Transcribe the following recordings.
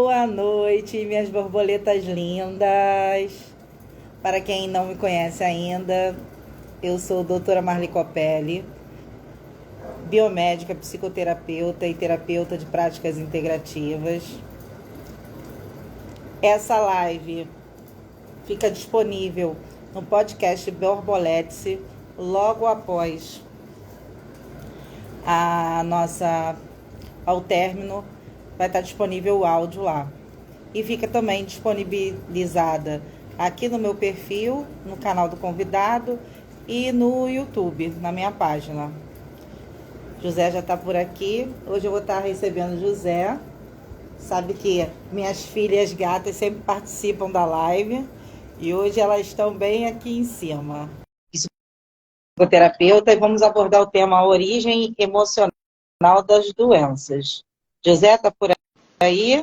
Boa noite, minhas borboletas lindas. Para quem não me conhece ainda, eu sou a doutora Marli Copelli, biomédica, psicoterapeuta e terapeuta de práticas integrativas. Essa live fica disponível no podcast Borboletice logo após ao término. Vai estar disponível o áudio lá. E fica também disponibilizada aqui no meu perfil, no canal do convidado e no YouTube, na minha página. José já está por aqui. Hoje eu vou estar recebendo José. Sabe que minhas filhas gatas sempre participam da live e hoje elas estão bem aqui em cima. Psicoterapeuta, e vamos abordar o tema a origem emocional das doenças. José está por aí?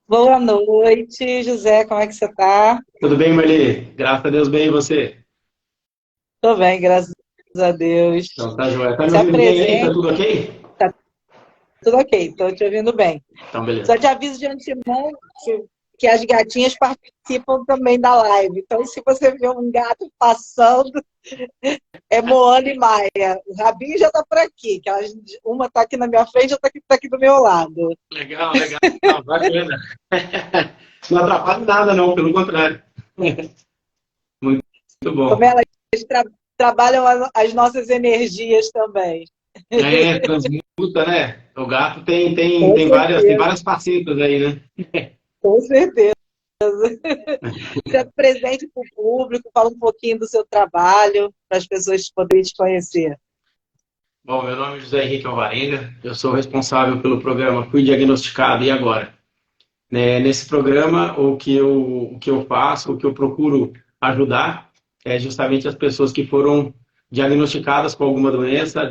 Boa noite, José, como é que você está? Tudo bem, Marli? Graças a Deus, bem, e você? Estou bem, graças a Deus. Então, tá joia. Tá me Se ouvindo bem aí? Tá apresente. tudo ok? Tá tudo ok, estou te ouvindo bem. Então, beleza. Só te aviso de antemão que as gatinhas participam também da live. Então, se você vê um gato passando, é Moana e Maia. O Rabinho já está por aqui, que uma está aqui na minha frente e outra está aqui do meu lado. Legal, legal. Bacana. Não atrapalha nada, não, pelo contrário. Muito Como bom. elas trabalham as nossas energias também. Transmuta, né? O gato tem, tem, Com tem várias, tem certeza, várias facetas aí, né? com certeza. Se apresente para o público, fala um pouquinho do seu trabalho, para as pessoas poderem te conhecer. Bom, meu nome é José Henrique Alvarenga, eu sou responsável pelo programa Fui Diagnosticado e Agora? Nesse programa, o que eu faço, o que eu procuro ajudar é justamente as pessoas que foram diagnosticadas com alguma doença,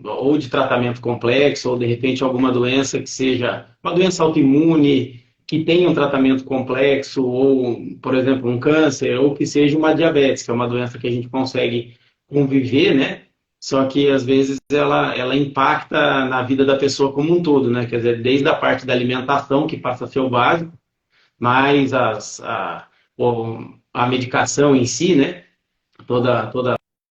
ou de tratamento complexo, ou de repente alguma doença que seja uma doença autoimune, que tenha um tratamento complexo, ou, por exemplo, um câncer, ou que seja uma diabetes, que é uma doença que a gente consegue conviver, né? Só que às vezes ela impacta na vida da pessoa como um todo, né? Quer dizer, desde a parte da alimentação, que passa a ser o básico, mais a medicação em si, né? Toda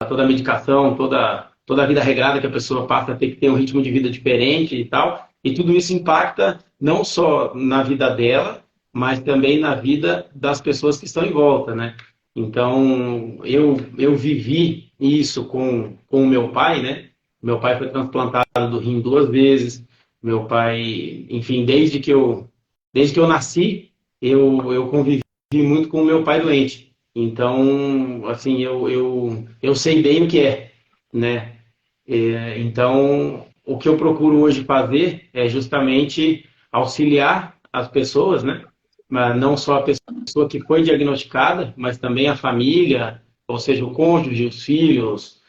a medicação, toda a vida regrada que a pessoa passa a ter que ter um ritmo de vida diferente e tal. E tudo isso impacta não só na vida dela, mas também na vida das pessoas que estão em volta, né? Então, eu vivi isso com o meu pai, né? Meu pai foi transplantado do rim 2 vezes. Meu pai, enfim, desde que eu nasci, eu convivi muito com o meu pai doente. Então, assim, eu sei bem o que é, né? Então, o que eu procuro hoje fazer é justamente auxiliar as pessoas, né? Mas não só a pessoa que foi diagnosticada, mas também a família, ou seja, o cônjuge, os filhos,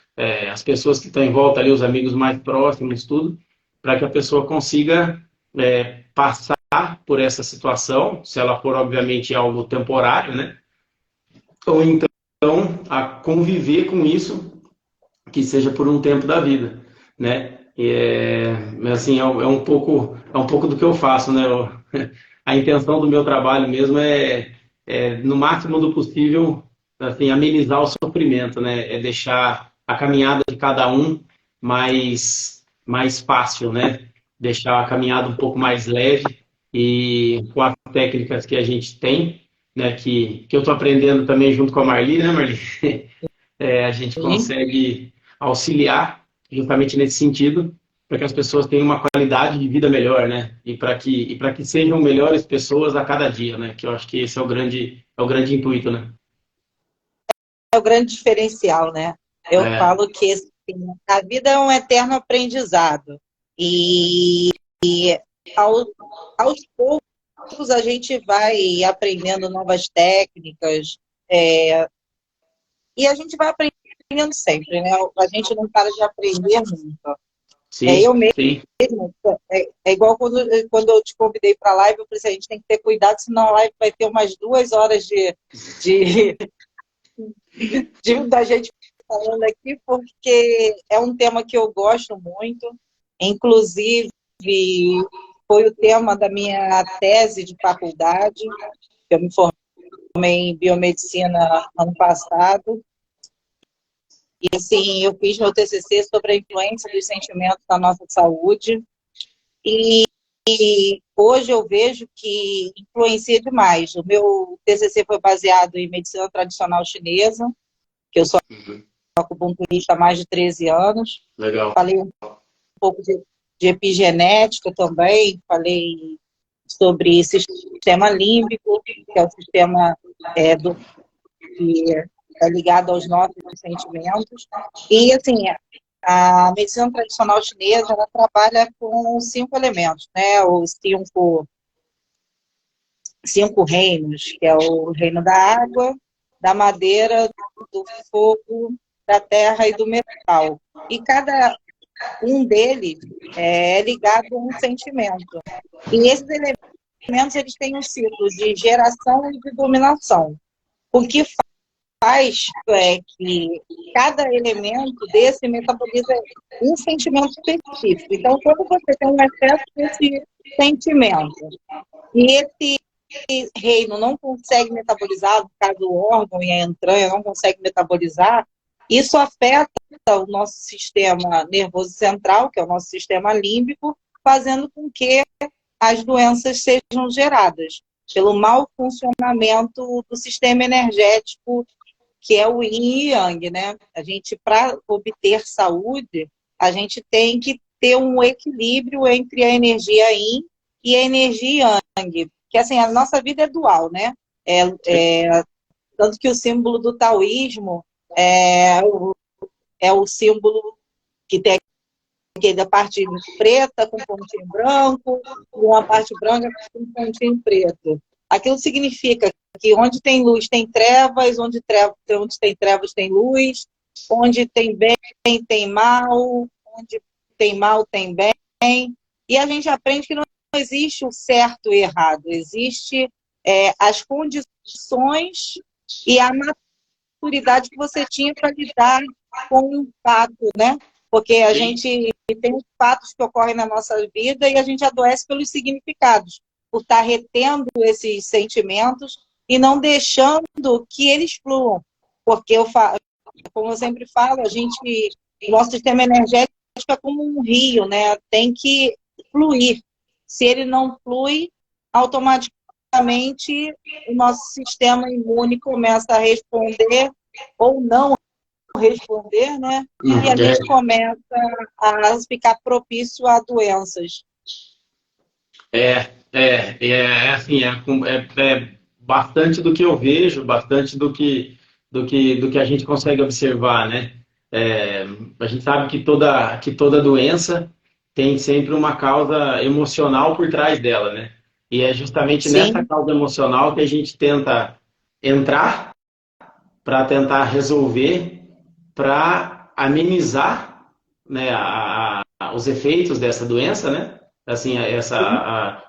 as pessoas que estão em volta ali, os amigos mais próximos, tudo, para que a pessoa consiga passar por essa situação, se ela for, obviamente, algo temporário, né? Ou então a conviver com isso, que seja por um tempo da vida, né? Assim, é um pouco do que eu faço, né? A intenção do meu trabalho mesmo no máximo do possível, assim, amenizar o sofrimento, né? É deixar a caminhada de cada um mais fácil, né? Deixar a caminhada um pouco mais leve e com as técnicas que a gente tem, né? Que eu estou aprendendo também junto com a Marli, né, Marli? A gente Sim. consegue auxiliar justamente nesse sentido, para que as pessoas tenham uma qualidade de vida melhor, né? E para que sejam melhores pessoas a cada dia, né? Que eu acho que esse é o grande intuito, né? É o grande diferencial, né? Eu É, falo que assim, a vida é um eterno aprendizado. E ao, aos poucos a gente vai aprendendo novas técnicas, e a gente vai aprendendo sempre, né? A gente não para de aprender nunca. sim, Eu mesmo, sim. é igual quando eu te convidei para a live, eu falei assim, a gente tem que ter cuidado, senão a live vai ter umas 2 horas de, da gente falando aqui, porque é um tema que eu gosto muito. Inclusive, foi o tema da minha tese de faculdade. Eu me formei em biomedicina ano passado. E, assim, eu fiz meu TCC sobre a influência dos sentimentos na nossa saúde. E hoje eu vejo que influencia demais. O meu TCC foi baseado em medicina tradicional chinesa, que eu sou acupunturista há mais de 13 anos. Legal. Falei um pouco de epigenética também, falei sobre sistema límbico, que é o sistema que é ligado aos nossos sentimentos. E, assim, a medicina tradicional chinesa, ela trabalha com 5 elementos, né? Os cinco reinos, que é o reino da água, da madeira, do fogo, da terra e do metal. E cada um deles é ligado a um sentimento. E esses elementos, eles têm um ciclo de geração e de dominação. O que faz é que cada elemento desse metaboliza um sentimento específico. Então, quando você tem um excesso desse sentimento e esse reino não consegue metabolizar, no caso o órgão e a entranha não consegue metabolizar, isso afeta o nosso sistema nervoso central, que é o nosso sistema límbico, fazendo com que as doenças sejam geradas pelo mau funcionamento do sistema energético, que é o yin e yang, né? A gente, para obter saúde, a gente tem que ter um equilíbrio entre a energia yin e a energia yang. Que, assim, a nossa vida é dual, né? Tanto que o símbolo do taoísmo é o símbolo que tem aqui da parte preta com pontinho branco, e uma parte branca com pontinho preto. Aquilo significa que onde tem luz tem trevas, onde tem trevas tem luz, onde tem bem tem mal, onde tem mal tem bem. E a gente aprende que não existe o certo e errado, existe as condições e a maturidade que você tinha para lidar com um fato, né? Porque a gente tem fatos que ocorrem na nossa vida e a gente adoece pelos significados, por estar retendo esses sentimentos e não deixando que eles fluam. Porque, como eu sempre falo, o nosso sistema energético é como um rio, né? Tem que fluir. Se ele não flui, automaticamente o nosso sistema imune começa a responder ou não responder, né? E a gente começa a ficar propício a doenças. Assim, bastante do que eu vejo, bastante do que a gente consegue observar, né? A gente sabe que toda doença tem sempre uma causa emocional por trás dela, né? E é justamente nessa causa emocional que a gente tenta entrar para tentar resolver, para amenizar, né, os efeitos dessa doença, né? Assim,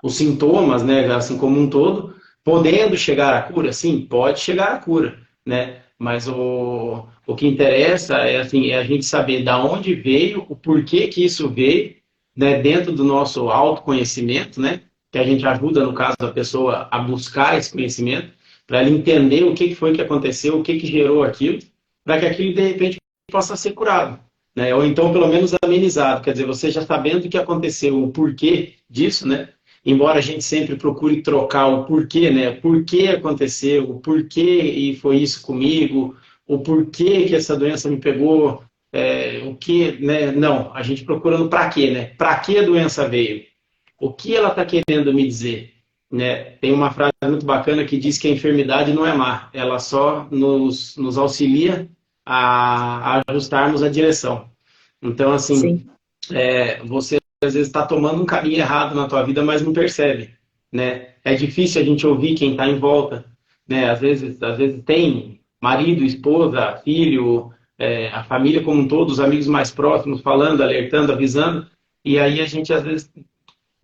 os sintomas, né, assim como um todo, podendo chegar à cura, sim, pode chegar à cura, né? Mas o que interessa é a gente saber da onde veio, o porquê que isso veio, né, dentro do nosso autoconhecimento, né, que a gente ajuda, no caso da pessoa, a buscar esse conhecimento, para ela entender o que foi que aconteceu, o que gerou aquilo, para que aquilo, de repente, possa ser curado, né? Ou então, pelo menos, amenizado. Quer dizer, você já sabendo o que aconteceu, o porquê disso, né? Embora a gente sempre procure trocar o porquê, né? Por que aconteceu, o porquê e foi isso comigo, o porquê que essa doença me pegou, o que, né? Não, a gente procura no para quê, né? Para que a doença veio? O que ela está querendo me dizer? Né? Tem uma frase muito bacana que diz que a enfermidade não é má, ela só nos auxilia a ajustarmos a direção. Então, assim, você às vezes está tomando um caminho errado na tua vida, mas não percebe, né? É difícil a gente ouvir quem está em volta, né? Às vezes tem marido, esposa, filho, a família como um todo, os amigos mais próximos falando, alertando, avisando, e aí a gente às vezes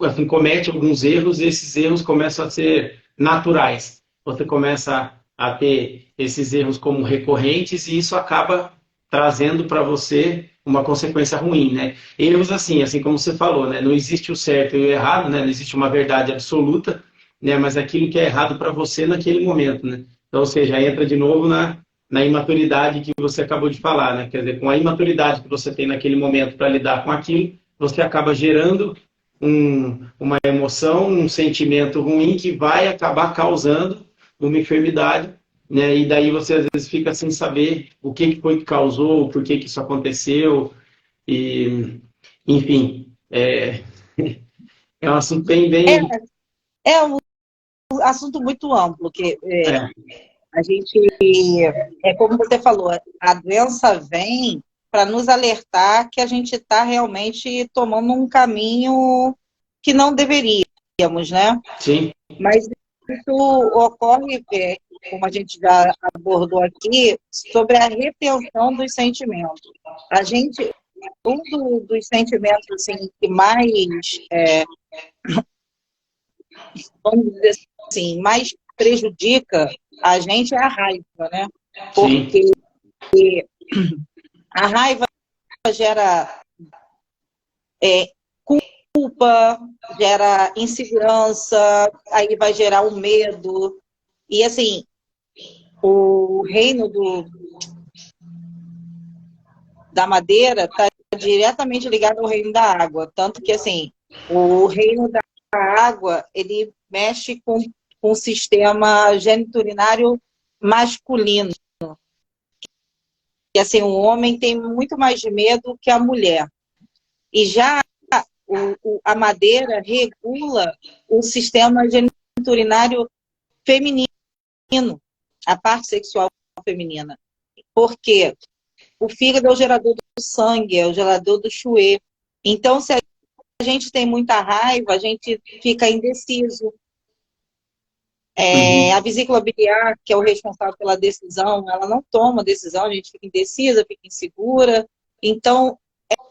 assim, comete alguns erros e esses erros começam a ser naturais. Você começa a ter esses erros como recorrentes e isso acaba trazendo para você uma consequência ruim, né? Erros assim como você falou, né? Não existe o certo e o errado, né? Não existe uma verdade absoluta, né? Mas aquilo que é errado para você naquele momento, né? Então, ou seja, entra de novo na imaturidade que você acabou de falar, né? Quer dizer, com a imaturidade que você tem naquele momento para lidar com aquilo, você acaba gerando uma emoção, um sentimento ruim que vai acabar causando uma enfermidade, né? E daí você às vezes fica sem saber o que foi que causou, por que isso aconteceu, e enfim, é um assunto bem. É um assunto muito amplo, que É, a gente, como você falou, a doença vem para nos alertar que a gente está realmente tomando um caminho que não deveríamos, né? sim, Mas isso ocorre, como a gente já abordou aqui, sobre a retenção dos sentimentos. A gente, dos sentimentos assim, que mais, vamos dizer assim, mais prejudica a gente é a raiva, né? sim. Porque a raiva gera culpa, gera insegurança, aí vai gerar o medo. E assim, o reino da madeira está diretamente ligado ao reino da água. Tanto que assim, o reino da água, ele mexe com o sistema geniturinário masculino. E assim, o homem tem muito mais medo que a mulher. E já a madeira regula o sistema geniturinário feminino, a parte sexual feminina. Porque o fígado é o gerador do sangue, é o gerador do chuê. Então, se a gente tem muita raiva, a gente fica indeciso. A vesícula biliar, que é o responsável pela decisão, ela não toma decisão, a gente fica indecisa, fica insegura. Então,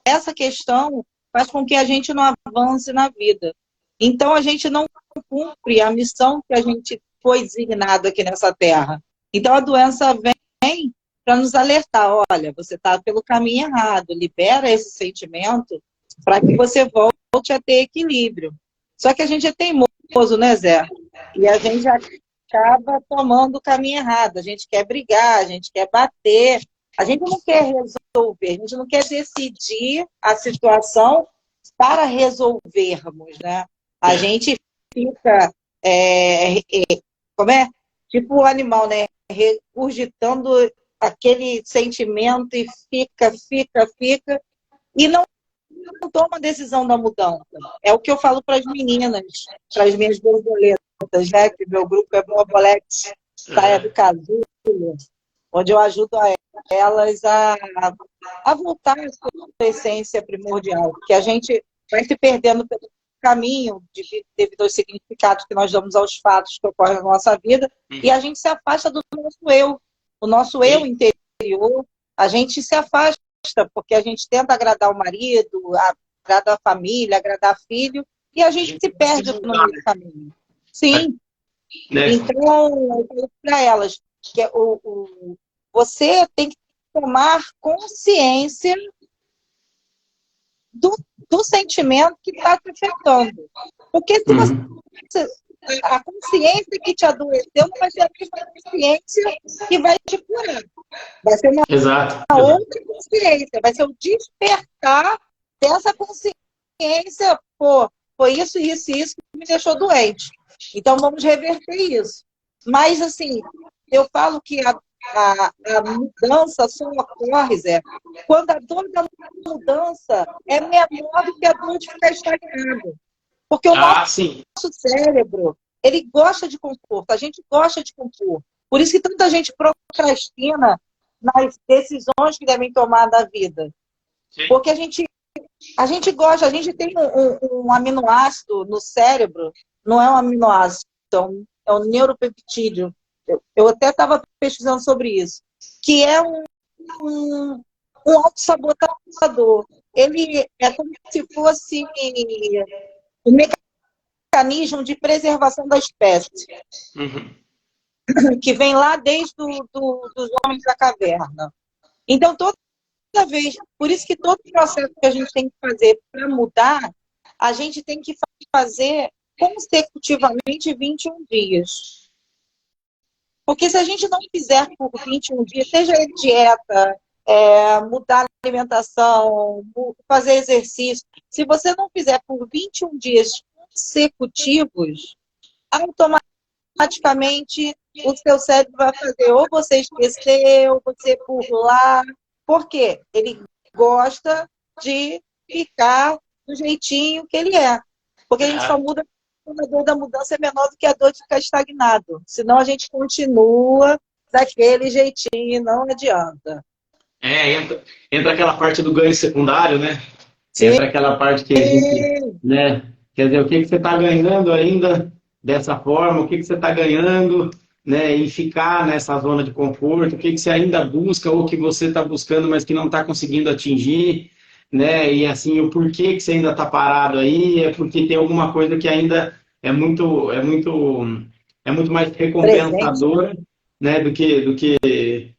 essa questão faz com que a gente não avance na vida. Então, a gente não cumpre a missão que a gente foi designado aqui nessa terra. Então, a doença vem para nos alertar, olha, você está pelo caminho errado, libera esse sentimento para que você volte a ter equilíbrio. Só que a gente é teimoso, né, Zé? E a gente acaba tomando o caminho errado. A gente quer brigar, a gente quer bater, a gente não quer resolver, a gente não quer decidir a situação para resolvermos, né? A gente fica, como é? Tipo o animal, né? Regurgitando aquele sentimento e fica, e não toma a decisão da mudança. É o que eu falo para as meninas, para as minhas borboletas, né? Que meu grupo é Borbolete Saia do Casulo, onde eu ajudo elas a voltar à sua essência primordial, que a gente vai se perdendo pelo caminho devido aos significados que nós damos aos fatos que ocorrem na nossa vida, e a gente se afasta do nosso eu, o nosso eu interior, a gente se afasta porque a gente tenta agradar o marido, agradar a família, agradar filho, e a gente se perde no meio do caminho. Sim. Então, eu falo para elas que você tem que tomar consciência do sentimento que está te afetando. Porque se você, a consciência que te adoeceu não vai ser a mesma consciência que vai te curar. Vai ser uma outra consciência, vai ser o despertar dessa consciência, pô, foi isso que me deixou doente. Então, vamos reverter isso. Mas, assim, eu falo que a mudança só ocorre, Zé, quando a dor da mudança é menor do que a dor de ficar estagnado. Porque o nosso cérebro, ele gosta de conforto, a gente gosta de conforto. Por isso que tanta gente procrastina nas decisões que devem tomar da vida. Sim. Porque a gente gosta, a gente tem um aminoácido no cérebro, não é um aminoácido, é um neuropeptídeo. Eu até estava pesquisando sobre isso, que é um autossabotador. Ele é como se fosse um mecanismo de preservação da espécie, que vem lá desde dos homens da caverna. Então, toda vez. Por isso que todo processo que a gente tem que fazer para mudar, a gente tem que fazer consecutivamente 21 dias. Porque se a gente não fizer por 21 dias, seja ele dieta, mudar a alimentação, fazer exercício, se você não fizer por 21 dias consecutivos, automaticamente o seu cérebro vai fazer ou você esquecer, ou você pular. Por quê? Ele gosta de ficar do jeitinho que ele é. Porque a gente só muda quando a dor da mudança é menor do que a dor de ficar estagnado. Senão a gente continua daquele jeitinho, não adianta. Entra aquela parte do ganho secundário, né? Sim. Entra aquela parte que a gente, né? Quer dizer, o que você está ganhando ainda dessa forma, o que você está ganhando, né? Em ficar nessa zona de conforto, o que você ainda busca ou que você está buscando, mas que não está conseguindo atingir, né? E assim, o porquê que você ainda está parado aí é porque tem alguma coisa que ainda é muito mais recompensadora, né? Do que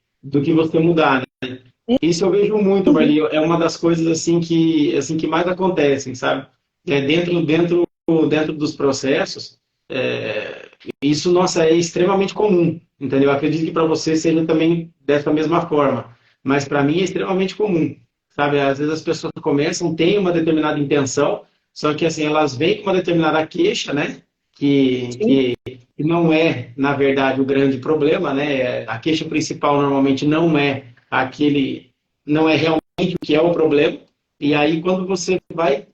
você mudar, né? Isso eu vejo muito, Marli. É uma das coisas assim que mais acontecem, sabe? Dentro dos processos, isso, nossa, é extremamente comum, entendeu? Eu acredito que para você seja também dessa mesma forma, mas para mim é extremamente comum, sabe? Às vezes as pessoas começam, têm uma determinada intenção, só que assim elas vêm com uma determinada queixa, né? Que não é, na verdade, o grande problema, né? A queixa principal normalmente não é realmente o que é o problema. E aí, quando você vai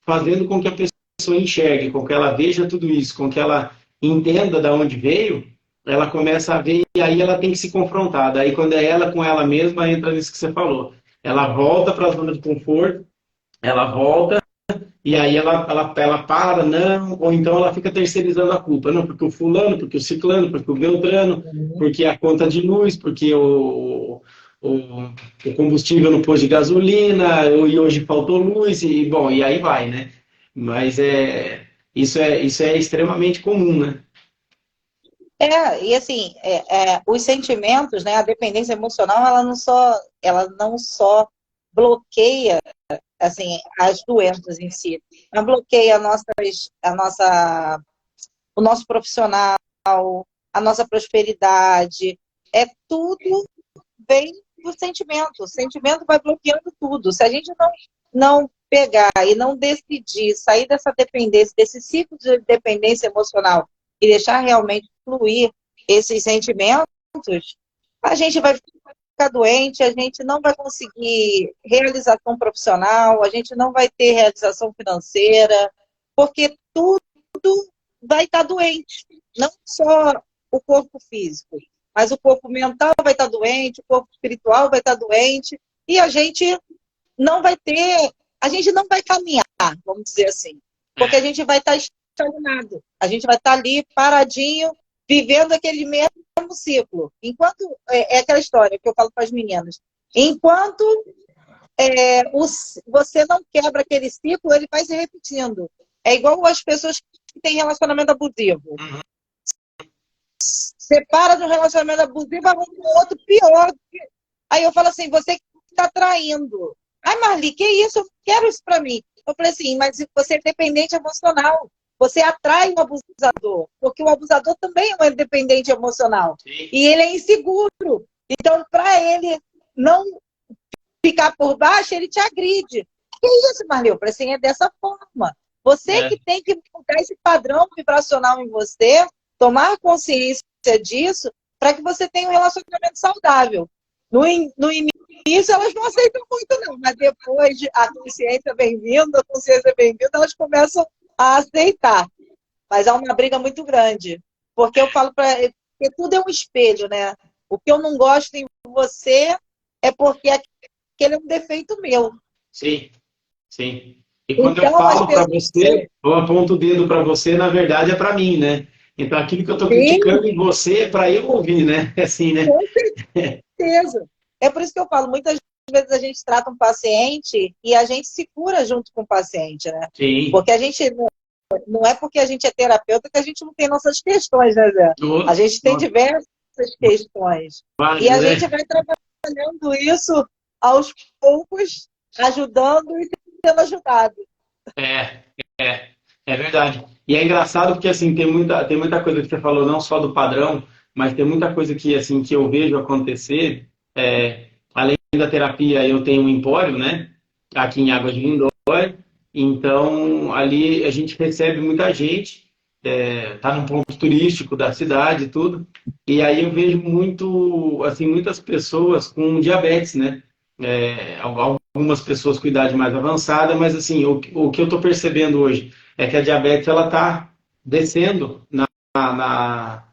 fazendo com que a pessoa enxergue, com que ela veja tudo isso, com que ela entenda de onde veio, ela começa a ver e aí ela tem que se confrontar. Daí, quando é ela com ela mesma, entra nisso que você falou. Ela volta para a zona de conforto, ela volta e aí ela para, não, ou então ela fica terceirizando a culpa. Não, porque o fulano, porque o ciclano, porque o beltrano, porque a conta de luz, porque o combustível no posto de gasolina, e hoje faltou luz, e bom, e aí vai, né? Mas isso é extremamente comum, né? E assim, os sentimentos, né, a dependência emocional, ela não só bloqueia assim, as doenças em si, ela bloqueia o nosso profissional, a nossa prosperidade, tudo vem do sentimento. O sentimento vai bloqueando tudo. Se a gente não pegar e não decidir sair dessa dependência, desse ciclo de dependência emocional e deixar realmente fluir esses sentimentos, a gente vai ficar doente, a gente não vai conseguir realização profissional, a gente não vai ter realização financeira, porque tudo vai estar doente. Não só o corpo físico, mas o corpo mental vai estar doente, o corpo espiritual vai estar doente, e a gente não vai caminhar, vamos dizer assim, porque a gente vai estar estagnado, a gente vai estar ali paradinho, vivendo aquele mesmo ciclo. Enquanto, é aquela história que eu falo para as meninas, enquanto você não quebra aquele ciclo, ele vai se repetindo. É igual as pessoas que têm relacionamento abusivo. Separa de um relacionamento abusivo, arruma um outro pior. Aí eu falo assim, você que está traindo. Ai, Marli, que isso? Eu não quero isso para mim. Eu falei assim, mas você é dependente emocional. Você atrai o abusador, porque o abusador também é um dependente emocional. Sim. E ele é inseguro. Então, para ele não ficar por baixo, ele te agride. Que isso, Marli? Eu falei assim, é dessa forma. Você que tem que mudar esse padrão vibracional em você, tomar consciência disso, para que você tenha um relacionamento saudável. No início, elas não aceitam muito, não, mas depois a consciência bem-vinda, elas começam a aceitar. Mas há uma briga muito grande. Porque eu falo que tudo é um espelho, né? O que eu não gosto em você é porque aquele é um defeito meu. Sim, sim. E quando eu falo para você, eu aponto o dedo para você, na verdade é para mim, né? Então aquilo que eu estou criticando em você é para eu ouvir, né? Assim, né? Com certeza. É por isso que eu falo, muitas vezes a gente trata um paciente e a gente se cura junto com o paciente, né? Sim. Porque a gente não é porque a gente é terapeuta que a gente não tem nossas questões, né, Zé? A gente tem diversas questões. E a gente vai trabalhando isso aos poucos, ajudando e sendo ajudado. É, é verdade. E é engraçado porque assim tem muita coisa que você falou, não só do padrão, mas tem muita coisa que assim que eu vejo acontecer. Além da terapia, eu tenho um empório, né? Aqui em Águas de Lindóia. Então ali a gente recebe muita gente, tá num ponto turístico da cidade e tudo. E aí eu vejo muito, assim, muitas pessoas com diabetes, né? Algumas pessoas com idade mais avançada, mas assim, o que eu estou percebendo hoje é que a diabetes ela está descendo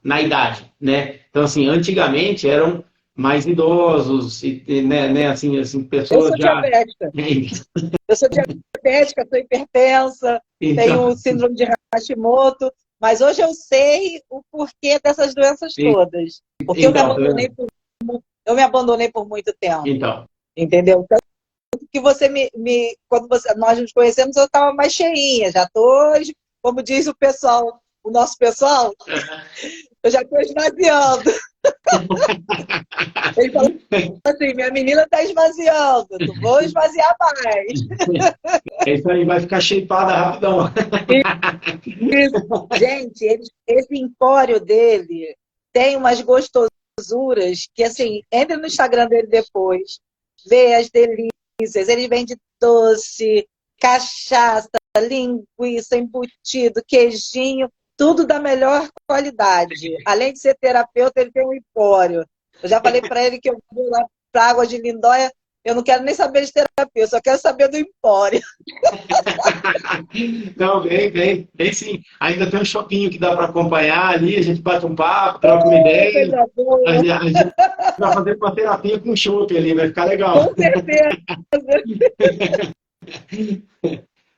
na idade, né? Então assim, antigamente eram mais idosos né, assim, Eu pessoas sou já. diabética. Eu sou diabética, sou hipertensa, Então, tenho síndrome de Hashimoto, mas hoje eu sei o porquê dessas doenças todas. Porque então, tá vendo? eu me abandonei por muito tempo, Então, entendeu? Tanto que você quando nós nos conhecemos, eu estava mais cheinha, já estou, como diz o pessoal, o nosso pessoal, eu já estou esvaziando. Ele falou assim, minha menina está esvaziando, não vou esvaziar mais. é isso aí, vai ficar shapeada rapidão. Gente, esse empório dele tem umas gostosuras que, assim, entra no Instagram dele depois, vê as delícias. Ele vende doce, cachaça, linguiça, embutido, queijinho, tudo da melhor qualidade. Além de ser terapeuta, ele tem um empório. Eu já falei para ele que eu vou lá para Água de Lindóia, eu não quero nem saber de terapia, eu só quero saber do empório. Não, vem sim. Ainda tem um shopping que dá para acompanhar ali, a gente bate um papo, troca uma ideia. Coisa boa, A gente vai fazer uma terapia com shopping ali, vai ficar legal. com certeza.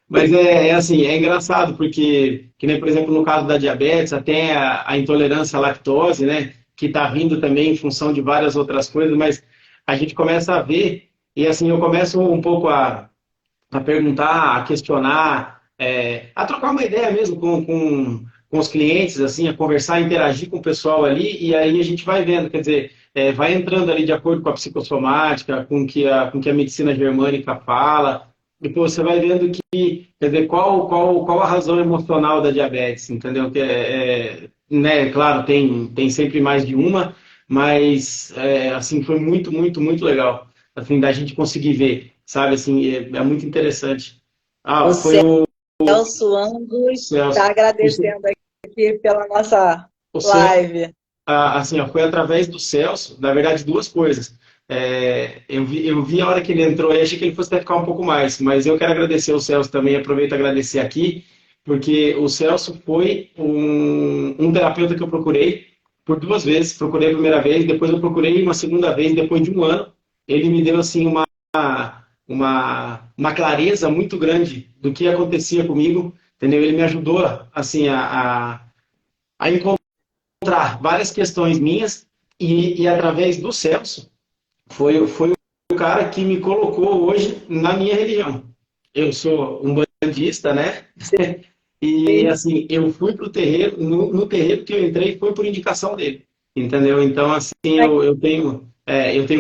Mas é assim, é engraçado, porque, que nem, por exemplo, no caso da diabetes, até a intolerância à lactose, né? Que está vindo também em função de várias outras coisas, mas a gente começa a ver, e assim, eu começo um pouco a perguntar, a questionar, a trocar uma ideia mesmo com os clientes, assim, a conversar, a interagir com o pessoal ali, e aí a gente vai vendo, quer dizer, vai entrando ali de acordo com a psicossomática, com que a medicina germânica fala, e pô, você vai vendo que, quer dizer, qual a razão emocional da diabetes, entendeu? Né, claro, tem sempre mais de uma, mas, assim, foi muito, muito, muito legal, assim, da gente conseguir ver, sabe, assim, é muito interessante. O Ah, foi o Celso Angus Celso. está agradecendo aqui pela nossa O Celso, live. assim, ó, foi através do Celso, na verdade, duas coisas. Eu vi a hora que ele entrou e achei que ele fosse até ficar um pouco mais, mas eu quero agradecer o Celso também, aproveito e agradecer aqui, porque o Celso foi um terapeuta que eu procurei por duas vezes. Procurei a primeira vez, depois eu procurei uma segunda vez, depois de um ano. Ele me deu, assim, uma clareza muito grande do que acontecia comigo, entendeu? Ele me ajudou, assim, a encontrar várias questões minhas e através do Celso, foi o cara que me colocou hoje na minha religião. Eu sou um bandista, né? E assim, eu fui pro terreiro, no terreiro que eu entrei foi por indicação dele, entendeu? Então, assim, eu tenho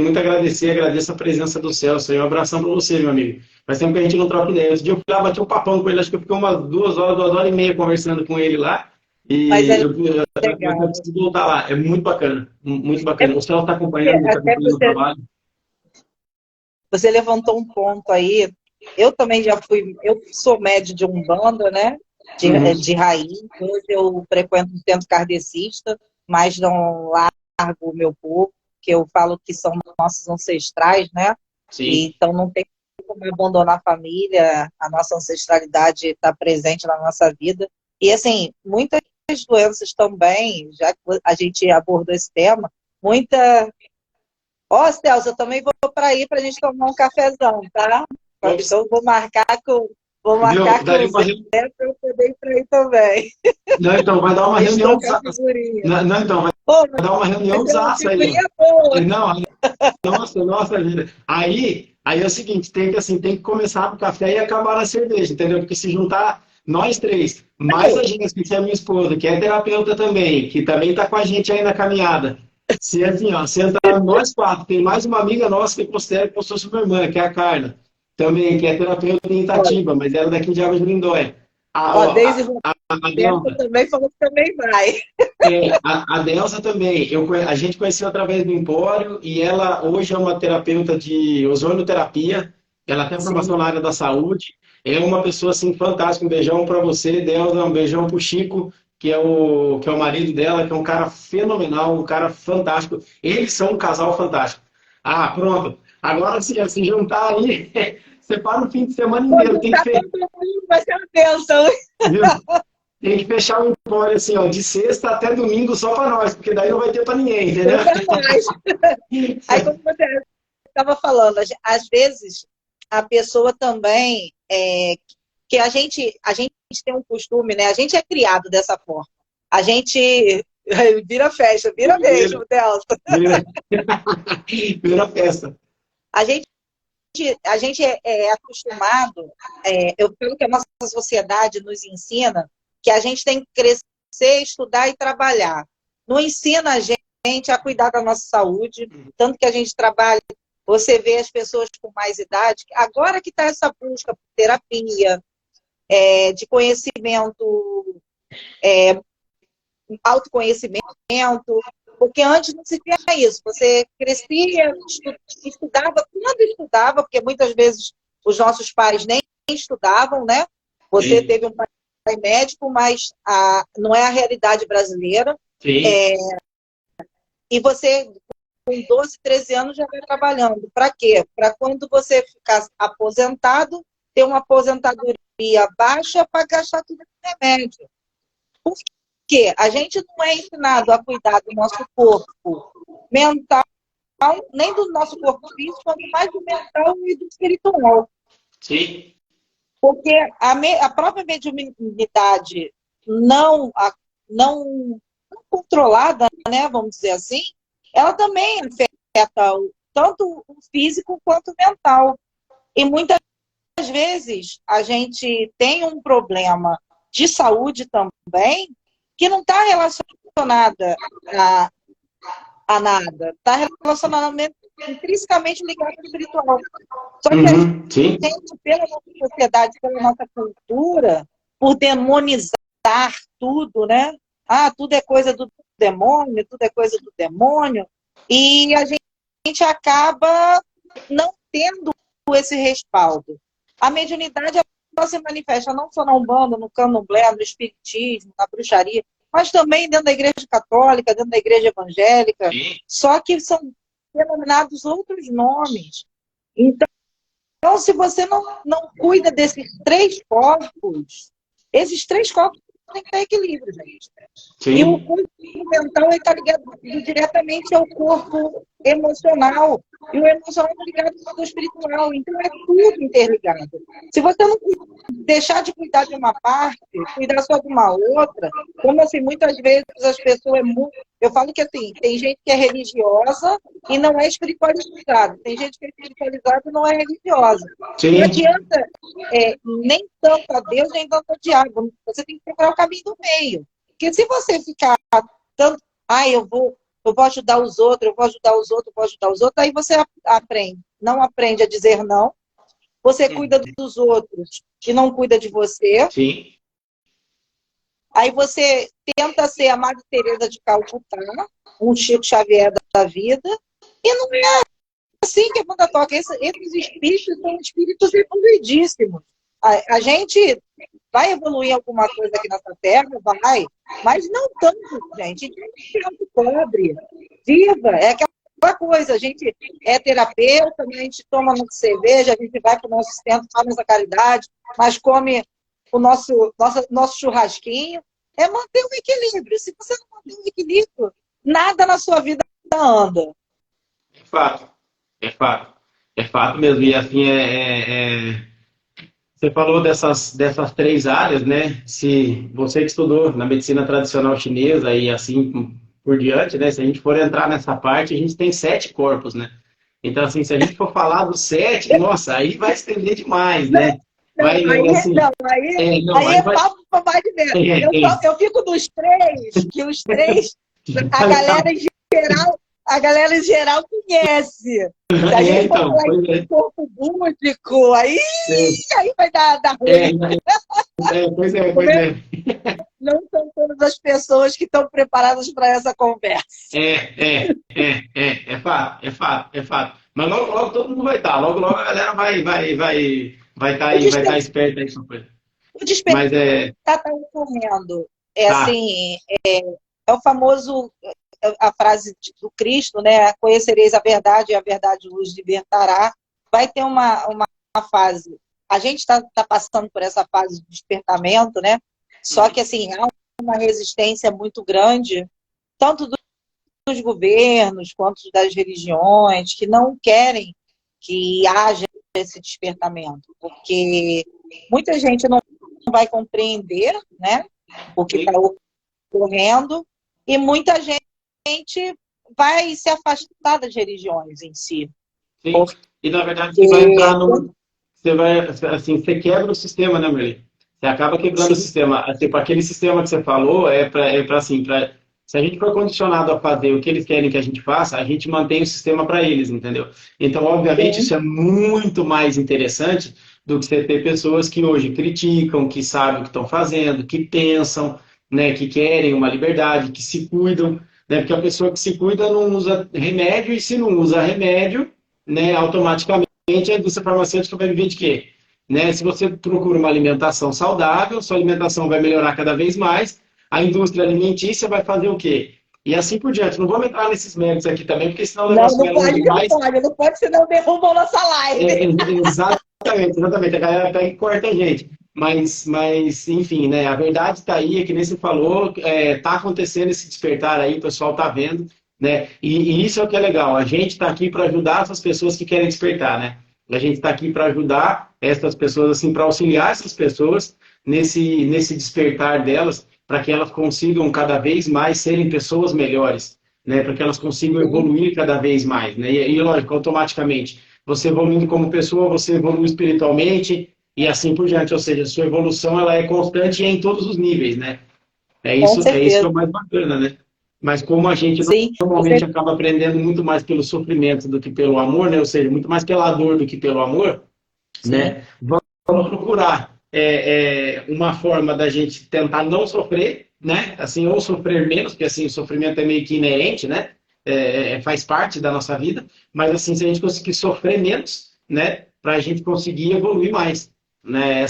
muito a agradecer, agradeço a presença do Celso. E um abração para você, meu amigo. Faz tempo que a gente não troca ideia. Esse dia eu fui lá, bati um papão com ele, acho que eu fiquei umas 2 horas e meia conversando com ele lá. Mas E é eu legal. preciso voltar lá. É muito bacana, muito bacana. O Celso está está Até acompanhando o trabalho. você levantou um ponto aí. Eu também já fui, eu sou médio de Umbanda, né? Uhum. De raiz. Hoje eu frequento um centro kardecista, mas não largo o meu povo, que eu falo que são nossos ancestrais, né? Sim. E, então não tem como abandonar a família, a nossa ancestralidade está presente na nossa vida. E assim, muitas doenças também, já que a gente abordou esse tema, muita. Ó, Celso, eu também vou para aí para a gente tomar um cafezão, tá? Então vou Viu? marcar com Daria o uma, Zé para eu poder ir para aí também. não, então, vai dar uma A gente reunião. trocar figurinha. Não, então, vai Pô, dar uma reunião mas dos é uma aços aí, ó. figurinha boa. Não, nossa vida. Aí é o seguinte, tem que começar no café e acabar na cerveja, entendeu? Porque se juntar nós três, mais a gente, que é minha esposa, que é terapeuta também, que também está com a gente aí na caminhada, Se assim, ó, se entrar nós quatro, tem mais uma amiga nossa que considera que eu sou sua irmã, que é a Carla, também, que é terapeuta em Itatiba, mas ela é daqui de Águas de Lindóia. Ó, Deise A Roberto Delta, também falou que também vai. a Delsa também. A gente conheceu através do Empório e ela hoje é uma terapeuta de ozonoterapia. Ela tem formação Sim. na área da saúde. É uma pessoa assim fantástica. Um beijão para você, Delsa. Um beijão para o Chico, que é o marido dela, que é um cara fenomenal, um cara fantástico. Eles são um casal fantástico. Ah, pronto. Agora se juntar aí, você para o fim de semana inteiro. Quando Tem tá que, todo mundo, vai ser uma bênção. viu? Tem que fechar o empório assim, ó, de sexta até domingo só para nós, porque daí não vai ter para ninguém, entendeu? Pra nós. Aí, como você estava falando, às vezes a pessoa também, que a gente tem um costume, né? A gente é criado dessa forma. A gente vira festa, vira mesmo, Delta. Primeira festa. A gente, a gente é acostumado, eu falo que a nossa sociedade nos ensina que a gente tem que crescer, estudar e trabalhar. Não ensina a gente a cuidar da nossa saúde, tanto que a gente trabalha, você vê as pessoas com mais idade, agora que está essa busca por terapia, de conhecimento, autoconhecimento, porque antes não se tinha isso. Você crescia, estudava, quando estudava, porque muitas vezes os nossos pais nem estudavam, né? Você Sim. teve um pai médico, mas não é a realidade brasileira. Sim. E você, com 12, 13 anos, já vai trabalhando. Para quê? Para quando você ficar aposentado, ter uma aposentadoria baixa para gastar tudo com remédio. Por quê? A gente não é ensinado a cuidar do nosso corpo mental, nem do nosso corpo físico, quanto mais do mental e do espiritual. Sim. Porque a própria mediunidade não controlada, né, vamos dizer assim, ela também afeta tanto o físico quanto o mental. E muitas vezes a gente tem um problema de saúde também que não está relacionada a nada. Está relacionamento intrinsecamente ligado ao espiritual. Só que a gente, pela nossa sociedade, pela nossa cultura, por demonizar tudo, né? Tudo é coisa do demônio, tudo é coisa do demônio, e a gente acaba não tendo esse respaldo. A mediunidade, ela se manifesta não só na Umbanda, no Candomblé, no Espiritismo, na bruxaria, mas também dentro da Igreja Católica, dentro da Igreja Evangélica, só que são denominados outros nomes. Então, se você não cuida desses três corpos, esses três corpos têm que ter equilíbrio, gente. Sim. E o corpo mental está ligado diretamente ao corpo emocional. E o emocional está ligado ao corpo espiritual. Então, é tudo interligado. Se você não deixar de cuidar de uma parte, cuidar só de uma outra, como assim, muitas vezes as pessoas... Eu falo que assim, tem gente que é religiosa e não é espiritualizada. Tem gente que é espiritualizada e não é religiosa. Sim. Não adianta nem tanto a Deus, nem tanto ao diabo. Você tem que procurar o caminho do meio. Porque se você ficar tanto... eu vou ajudar os outros, eu vou ajudar os outros, eu vou ajudar os outros, aí você não aprende a dizer não. Você cuida dos outros e não cuida de você. Sim. Aí você tenta ser a Madre Teresa de Calcutá, um Chico Xavier da vida, e não é assim que a banda toca. Esses espíritos são espíritos evoluidíssimos. A gente vai evoluir alguma coisa aqui nessa terra, vai, mas não tanto, gente. A gente é muito pobre, viva, é aquela coisa, a gente é terapeuta, a gente toma muita cerveja, a gente vai para o nosso centro, faz nossa caridade, mas come o nosso churrasquinho. É manter o equilíbrio. Se você não manter o equilíbrio, nada na sua vida anda. É fato. É fato. É fato mesmo. E assim, você falou dessas três áreas, né? Se você que estudou na medicina tradicional chinesa e assim por diante, né? Se a gente for entrar nessa parte, a gente tem 7 corpos, né? Então, assim, se a gente for falar dos 7, nossa, aí vai estender demais, né? Aí é papo para mais de menos. Eu fico nos 3, que os 3, a galera em geral A galera em geral conhece. Se a gente for falar em corpo búdico, aí vai dar ruim. Pois é. Não são todas as pessoas que estão preparadas para essa conversa. É fato, é fato, é fato. Mas logo, logo todo mundo vai estar. Logo, logo a galera vai estar aí, vai estar esperta aí. O despertar está ocorrendo. Assim, é o famoso, a frase do Cristo, né? Conhecereis a verdade e a verdade vos libertará. Vai ter uma fase. A gente está passando por essa fase de despertamento, né? Só que, assim, há uma resistência muito grande, tanto dos governos quanto das religiões, que não querem que haja esse despertamento, porque muita gente não vai compreender, né, o que está ocorrendo, e muita gente vai se afastar das religiões em si. Sim, e na verdade você vai entrar no... Você quebra o sistema, né, Marli? Você acaba quebrando o sistema. Tipo, aquele sistema que você falou se a gente for condicionado a fazer o que eles querem que a gente faça, a gente mantém o sistema para eles, entendeu? Então, obviamente, isso é muito mais interessante do que você ter pessoas que hoje criticam, que sabem o que estão fazendo, que pensam, né, que querem uma liberdade, que se cuidam, né? Porque a pessoa que se cuida não usa remédio, e se não usa remédio, né, automaticamente a indústria farmacêutica vai viver de quê? Né? Se você procura uma alimentação saudável, sua alimentação vai melhorar cada vez mais, a indústria alimentícia vai fazer o quê? E assim por diante. Não vamos entrar nesses méritos aqui também, porque senão o negócio vai longe demais. Não pode, senão derrubam nossa live. Exatamente. A galera pega e corta a gente. Mas enfim, né? A verdade está aí, é que nem você falou, está acontecendo esse despertar aí, o pessoal está vendo, né? E isso é o que é legal. A gente está aqui para ajudar essas pessoas que querem despertar, né? A gente está aqui para ajudar essas pessoas, assim, para auxiliar essas pessoas nesse despertar delas, para que elas consigam cada vez mais serem pessoas melhores, né? Para que elas consigam evoluir cada vez mais, né? E lógico, automaticamente, você evoluindo como pessoa, você evolui espiritualmente e assim por diante. Ou seja, a sua evolução ela é constante e é em todos os níveis, né? É isso que é o mais bacana, né? Mas como a gente normalmente acaba aprendendo muito mais pelo sofrimento do que pelo amor, né? Ou seja, muito mais pela dor do que pelo amor, né? Vamos procurar uma forma da gente tentar não sofrer, né? Assim, ou sofrer menos, porque assim, o sofrimento é meio que inerente, né? Faz parte da nossa vida, mas assim, se a gente conseguir sofrer menos, né? Para a gente conseguir evoluir mais, né?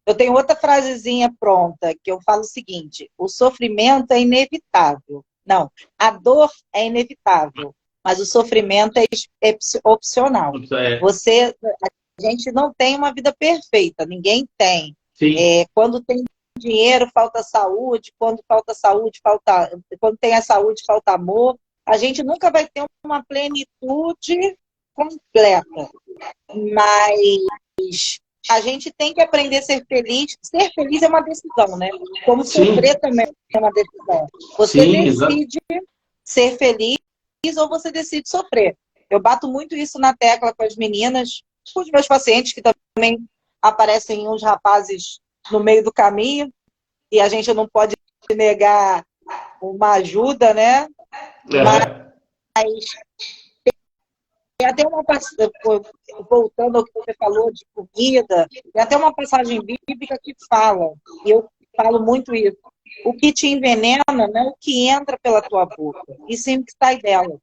Eu tenho outra frasezinha pronta, que eu falo o seguinte: o sofrimento é inevitável. Não, a dor é inevitável, mas o sofrimento é opcional. A gente não tem uma vida perfeita, ninguém tem. Quando tem dinheiro, falta saúde, quando tem a saúde, falta amor. A gente nunca vai ter uma plenitude completa, mas a gente tem que aprender a ser feliz. Ser feliz é uma decisão, né? Como sofrer também é uma decisão. Você decide ser feliz ou você decide sofrer. Eu bato muito isso na tecla com as meninas, com os meus pacientes, que também aparecem uns rapazes no meio do caminho, e a gente não pode negar uma ajuda, né? Mas tem até uma passagem, voltando ao que você falou de comida, tem até uma passagem bíblica que fala, e eu falo muito isso: o que te envenena não é o que entra pela tua boca, e sim o que sai dela.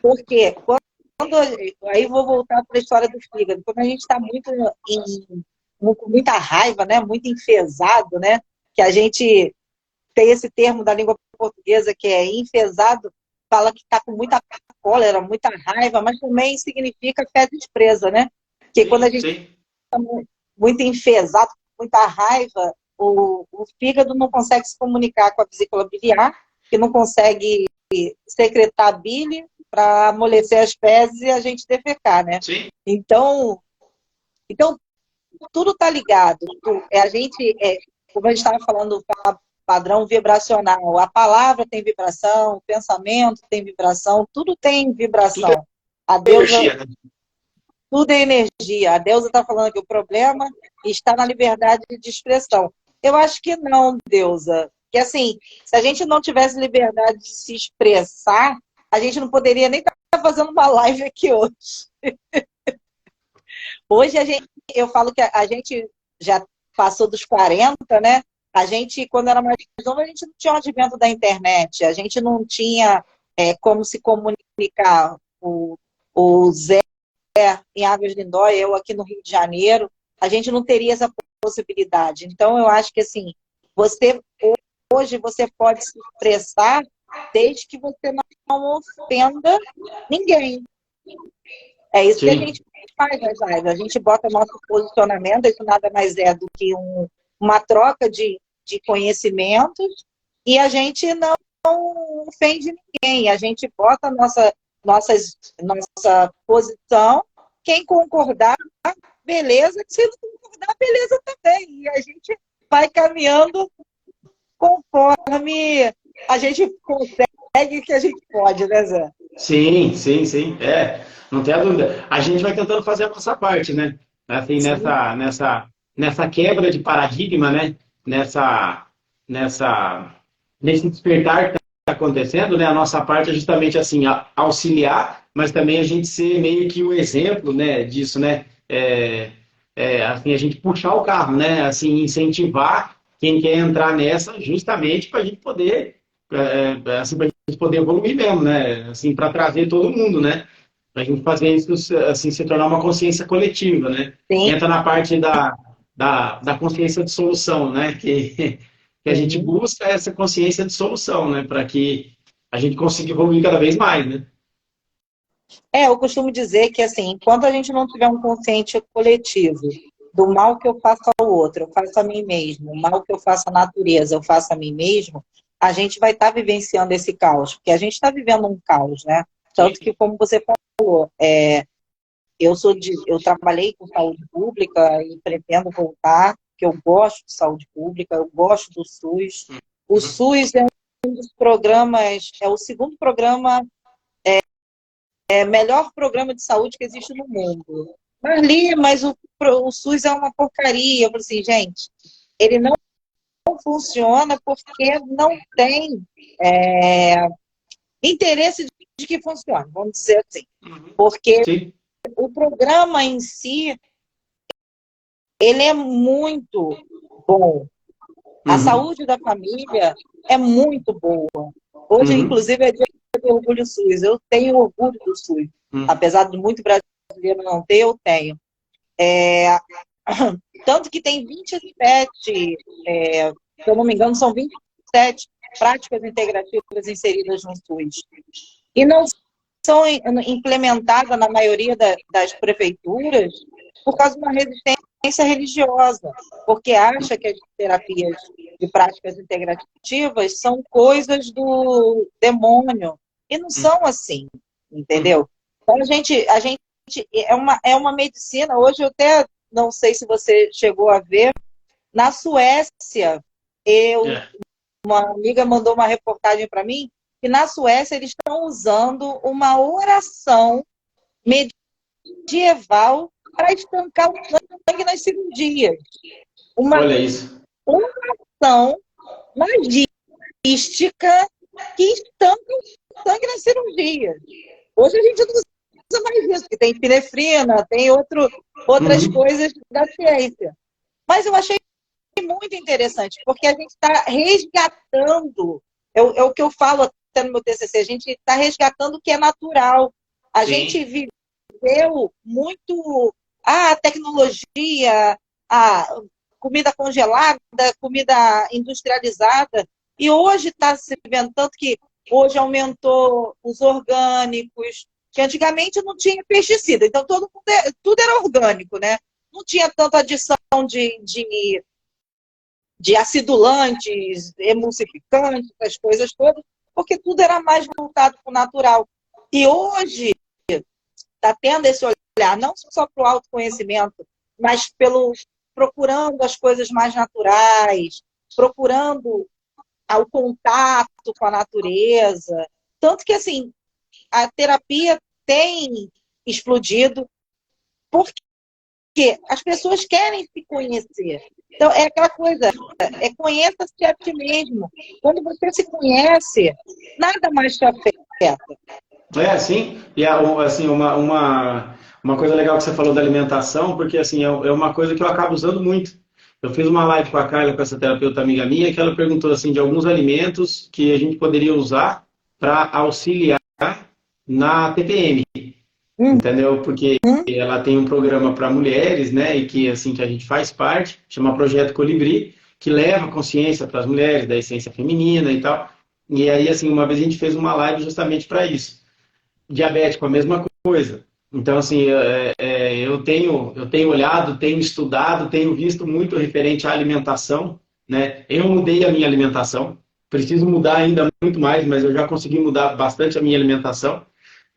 Porque aí vou voltar para a história do fígado. Quando a gente está com muita raiva, né, muito enfesado, né, que a gente tem esse termo da língua portuguesa que é enfesado, fala que está com muita cólera, muita raiva, mas também significa fé despreza, né? Porque quando a gente está muito enfesado, com muita raiva, o fígado não consegue se comunicar com a vesícula biliar, que não consegue secretar bile para amolecer as fezes e a gente defecar, né? Então tudo está ligado. Como a gente estava falando, padrão vibracional. A palavra tem vibração, o pensamento tem vibração, tudo tem vibração. A deusa, tudo é energia. A deusa está falando que o problema está na liberdade de expressão. Eu acho que não, deusa. Que assim, se a gente não tivesse liberdade de se expressar, a gente não poderia nem estar fazendo uma live aqui hoje. Hoje eu falo que a gente já passou dos 40, né? A gente, quando era mais novo, a gente não tinha o advento da internet, a gente não tinha como se comunicar. O Zé em Águas de Lindóia, eu aqui no Rio de Janeiro, a gente não teria essa possibilidade. Então, eu acho que assim, hoje você pode se expressar desde que você não ofenda ninguém. É isso que a Sim. gente faz nas lives. A gente bota nosso posicionamento, isso nada mais é do que uma troca de conhecimentos, e a gente não ofende ninguém. A gente bota a nossa posição. Quem concordar, beleza. Se não concordar, beleza também. E a gente vai caminhando conforme a gente consegue, que a gente pode, né, Zé? Sim, sim, sim. Não tem a dúvida. A gente vai tentando fazer a nossa parte, né? Assim, Sim. nessa quebra de paradigma, né? Nessa, nessa, nesse despertar que está acontecendo, né? A nossa parte é justamente assim, auxiliar, mas também a gente ser meio que o exemplo, né? Disso, né? Assim, a gente puxar o carro, né? Assim, incentivar quem quer entrar nessa, justamente para a gente poder, assim, pra gente poder evoluir mesmo, né? Assim, para trazer todo mundo, né? Para a gente fazer isso, assim, se tornar uma consciência coletiva, né? Sim, Entra na parte da consciência de solução, né? Que a gente sim. busca essa consciência de solução, né? Para que a gente consiga evoluir cada vez mais, né? Eu costumo dizer que, assim, enquanto a gente não tiver um consciente coletivo do mal que eu faço ao outro, eu faço a mim mesmo, o mal que eu faço à natureza, eu faço a mim mesmo, a gente vai estar vivenciando esse caos, porque a gente está vivendo um caos, né? Tanto que, como você falou, eu trabalhei com saúde pública e pretendo voltar, porque eu gosto de saúde pública, eu gosto do SUS. O SUS é um dos programas, é o segundo programa, melhor programa de saúde que existe no mundo. Mas o SUS é uma porcaria. Eu falei assim, gente, ele não funciona porque não tem interesse de que funcione, vamos dizer assim. Porque Sim. o programa em si, ele é muito bom. A Uhum. saúde da família é muito boa. Hoje, Uhum. inclusive, é dia do orgulho SUS. Eu tenho orgulho do SUS. Uhum. Apesar de muito brasileiro não ter, eu tenho. Tanto que tem 27, se eu não me engano, são 27 práticas integrativas inseridas no SUS. E não são implementadas na maioria das prefeituras por causa de uma resistência religiosa, porque acha que as terapias de práticas integrativas são coisas do demônio, e não são assim, entendeu? Então, a gente é uma medicina. Hoje eu até não sei se você chegou a ver, na Suécia, uma amiga mandou uma reportagem para mim, que na Suécia eles estão usando uma oração medieval para estancar o sangue nas cirurgias. Uma Olha isso. oração magística que estanca o sangue nas cirurgias. Hoje a gente não usa mais isso, porque tem epinefrina, tem outras Uhum. coisas da ciência. Mas eu achei muito interessante, porque a gente está resgatando, é o que eu falo até no meu TCC, a gente está resgatando o que é natural. A gente Sim. viveu muito a tecnologia, a comida congelada, comida industrializada, e hoje está se vendo tanto que hoje aumentou os orgânicos, que antigamente não tinha pesticida, então tudo era orgânico, né? Não tinha tanta adição de acidulantes, emulsificantes, as coisas todas, porque tudo era mais voltado para o natural. E hoje está tendo esse olhar, não só para o autoconhecimento, mas procurando as coisas mais naturais, procurando o contato com a natureza. Tanto que, assim, a terapia tem explodido porque as pessoas querem se conhecer. Então, é aquela coisa, conheça-se a ti mesmo. Quando você se conhece, nada mais te afeta. É, sim. E assim, uma coisa legal que você falou da alimentação, porque assim, é uma coisa que eu acabo usando muito. Eu fiz uma live com a Carla, com essa terapeuta amiga minha, que ela perguntou assim de alguns alimentos que a gente poderia usar para auxiliar na TPM, entendeu? Porque ela tem um programa para mulheres, né, e que assim que a gente faz parte, chama Projeto Colibri, que leva consciência para as mulheres da essência feminina e tal. E aí assim, uma vez a gente fez uma live justamente para isso. Diabético, a mesma coisa. Então, assim, eu tenho olhado, tenho estudado, tenho visto muito referente à alimentação, né? Eu mudei a minha alimentação, preciso mudar ainda muito mais, mas eu já consegui mudar bastante a minha alimentação.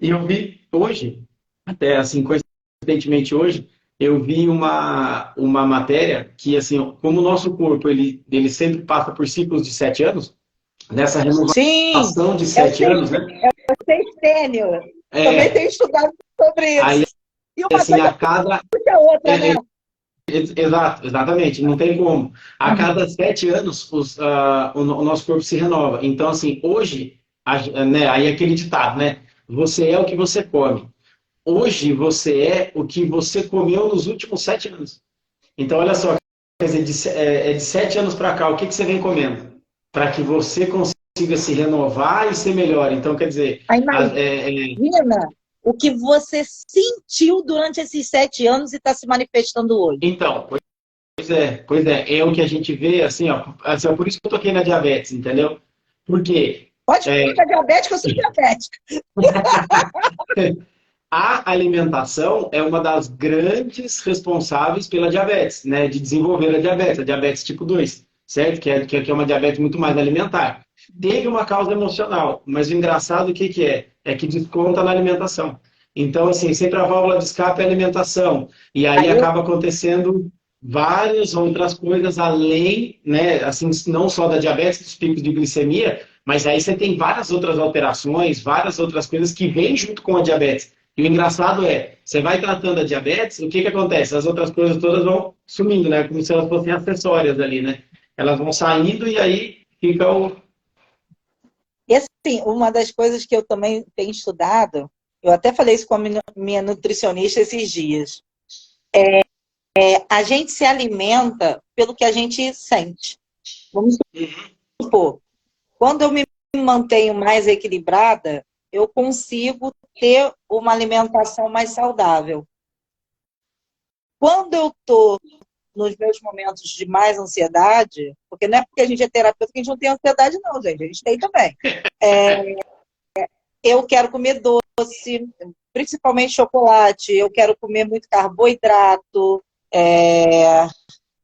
E eu vi hoje, até assim, coincidentemente hoje, eu vi uma matéria que, assim, como o nosso corpo, ele sempre passa por ciclos de 7 anos, nessa Sim, renovação de 7 anos, né? sextênio. Também É, tenho estudado sobre aí isso. E uma assim, coisa a cada. puxa a outra, é, né? é, exato, exatamente, não tem como. A cada 7 anos, o nosso corpo se renova. Então, assim, hoje, né, aí aquele ditado, né? Você é o que você come. Hoje, você é o que você comeu nos últimos 7 anos. Então, olha só, quer dizer, de 7 anos para cá, o que você vem comendo? Para que você consiga se renovar e ser melhor. Então, quer dizer, Aí imagina o que você sentiu durante esses 7 anos e está se manifestando hoje. então, é o que a gente vê, assim, ó, assim, ó, por isso que eu toquei na diabetes, entendeu? Porque Pode ficar diabética, eu sou diabética. a alimentação é uma das grandes responsáveis pela diabetes, né? De desenvolver a diabetes tipo 2, certo? Que é uma diabetes muito mais alimentar. Teve uma causa emocional, mas o engraçado o que que é? É que desconta na alimentação. Então, assim, sempre a válvula de escape é a alimentação. E aí acaba acontecendo várias outras coisas além, né? Assim, não só da diabetes, dos picos de glicemia, mas aí você tem várias outras alterações, várias outras coisas que vêm junto com a diabetes. E o engraçado é, você vai tratando a diabetes, o que que acontece? As outras coisas todas vão sumindo, né? Como se elas fossem acessórias ali, né? Elas vão saindo e aí fica o... E assim, uma das coisas que eu também tenho estudado, eu até falei isso com a minha nutricionista esses dias, a gente se alimenta pelo que a gente sente. Vamos supor, quando eu me mantenho mais equilibrada, eu consigo ter uma alimentação mais saudável. Quando eu estou nos meus momentos de mais ansiedade, porque não é porque a gente é terapeuta que a gente não tem ansiedade, não, gente. A gente tem também. Eu quero comer doce, principalmente chocolate. Eu quero comer muito carboidrato.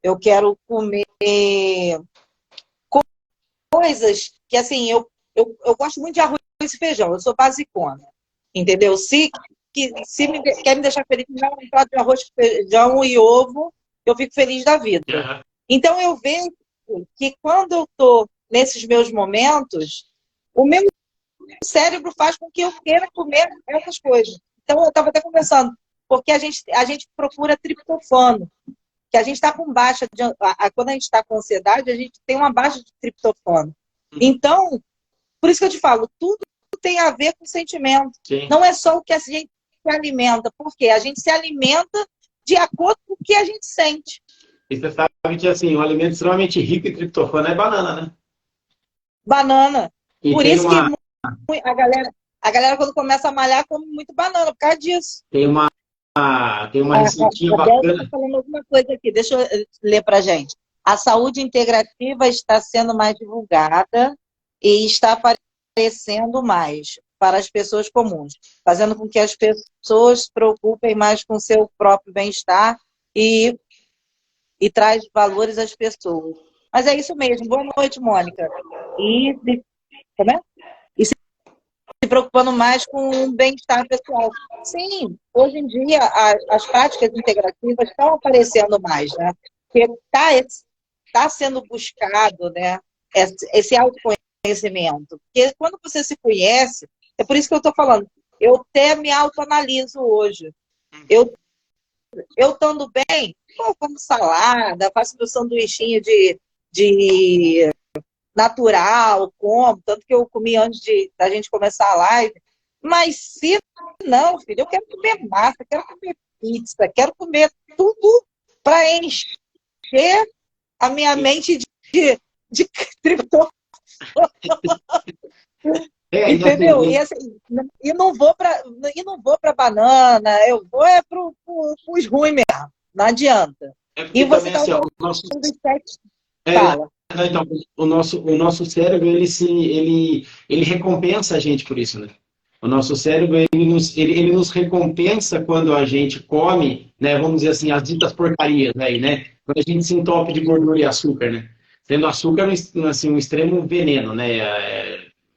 Eu quero comer coisas que, assim, eu gosto muito de arroz e feijão. Eu sou basicona, entendeu? Se quer me deixar feliz, me dá um prato de arroz, feijão e ovo, eu fico feliz da vida. Então, eu vejo que quando eu estou nesses meus momentos, o meu cérebro faz com que eu queira comer essas coisas. Então, eu estava até conversando, porque a gente procura triptofano, que a gente está com baixa, quando a gente está com ansiedade, a gente tem uma baixa de triptofano. Então, por isso que eu te falo, tudo tem a ver com sentimento. Sim. Não é só o que a gente se alimenta, porque a gente se alimenta de acordo com o que a gente sente. E você sabe que, assim, um alimento extremamente rico em triptofano é banana, né? Banana. E Por tem isso que a galera, quando começa a malhar, come muito banana, por causa disso. tem uma receitinha A Bel bacana. está falando alguma coisa aqui, deixa eu ler para a gente. A saúde integrativa está sendo mais divulgada e está aparecendo mais para as pessoas comuns, fazendo com que as pessoas se preocupem mais com o seu próprio bem-estar e traz valores às pessoas. Mas é isso mesmo. Boa noite, Mônica. Como é? E se preocupando mais com o bem-estar pessoal. Sim, hoje em dia as práticas integrativas estão aparecendo mais, né? Porque está sendo buscado, né, esse autoconhecimento. Porque quando você se conhece, é por isso que eu estou falando, eu até me autoanaliso hoje. Eu estando bem, Pô, como salada, faço meu sanduichinho de natural, como, tanto que eu comi antes da gente começar a live. Mas se não, filho, eu quero comer massa, quero comer pizza, quero comer tudo para encher a minha mente de triptofano. Entendeu? Assim, E não vou para banana, eu vou para os ruins mesmo. Não adianta. porque E você também, está assim, ó, falando o nosso, dos sete. é, Fala. então, o nosso cérebro, ele recompensa a gente por isso, né? O nosso cérebro, ele nos recompensa quando a gente come, né, vamos dizer assim, as ditas porcarias aí, né? Quando a gente se entope de gordura e açúcar, né? Sendo açúcar, assim, um extremo veneno, né?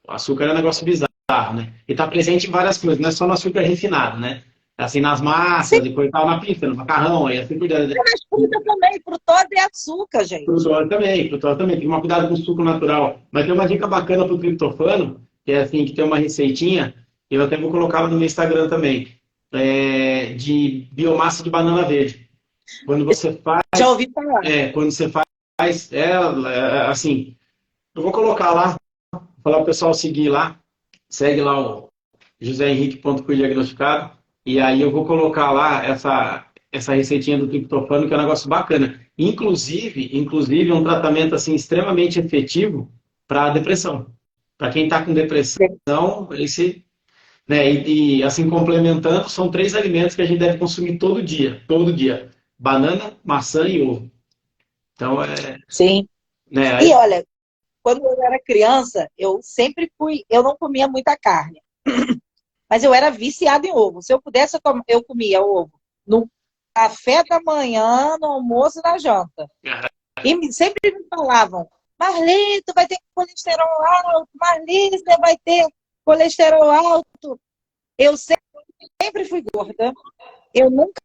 O açúcar é um negócio bizarro, né? E está presente em várias coisas, não é só no açúcar refinado, né? Assim, nas Sim, massas, depois tal, na pizza, no macarrão, aí assim por diante. mas fruta também. Frutose é açúcar, gente. Frutose também. Tem que tomar cuidado com o suco natural. Mas tem uma dica bacana pro triptofano, que é assim, que tem uma receitinha, eu até vou colocá-la no meu Instagram também, de biomassa de banana verde. Quando você faz, Já ouvi falar. quando você faz assim, eu vou colocar lá, falar pro pessoal seguir lá, segue lá o José Henrique ponto diagnosticado, e aí eu vou colocar lá essa receitinha do triptofano, que é um negócio bacana. Inclusive um tratamento assim extremamente efetivo para depressão. Para quem está com depressão, esse, né, assim complementando, são 3 alimentos que a gente deve consumir todo dia: banana, maçã e ovo. Então Sim. E né, olha, quando eu era criança, eu sempre fui. Eu não comia muita carne, mas eu era viciada em ovo. Se eu pudesse, eu comia ovo no café da manhã, no almoço e na janta. E sempre me falavam: Marli, tu vai ter colesterol alto, Marli, você vai ter colesterol alto. Eu sempre fui gorda, eu nunca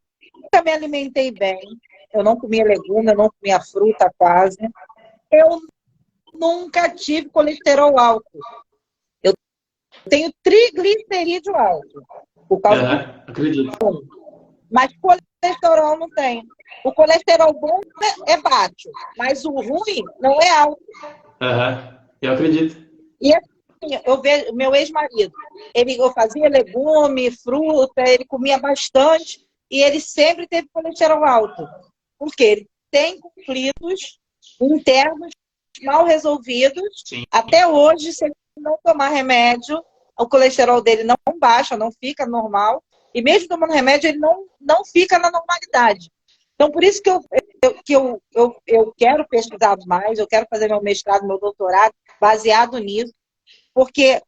me alimentei bem, eu não comia legume, eu não comia fruta quase. Eu nunca tive colesterol alto. Eu tenho triglicerídeo alto, por causa do acredito. mas colesterol não tem. O colesterol bom é baixo, mas o ruim não é alto. Eu acredito. E assim, eu vejo meu ex-marido, eu fazia legume, fruta, ele comia bastante e ele sempre teve colesterol alto. Por quê? Ele tem conflitos internos mal resolvidos. Sim. Até hoje, se ele não tomar remédio, o colesterol dele não baixa, não fica normal. E mesmo tomando remédio, ele não fica na normalidade. Então, por isso que eu quero pesquisar mais, eu quero fazer meu mestrado, meu doutorado, baseado nisso, porque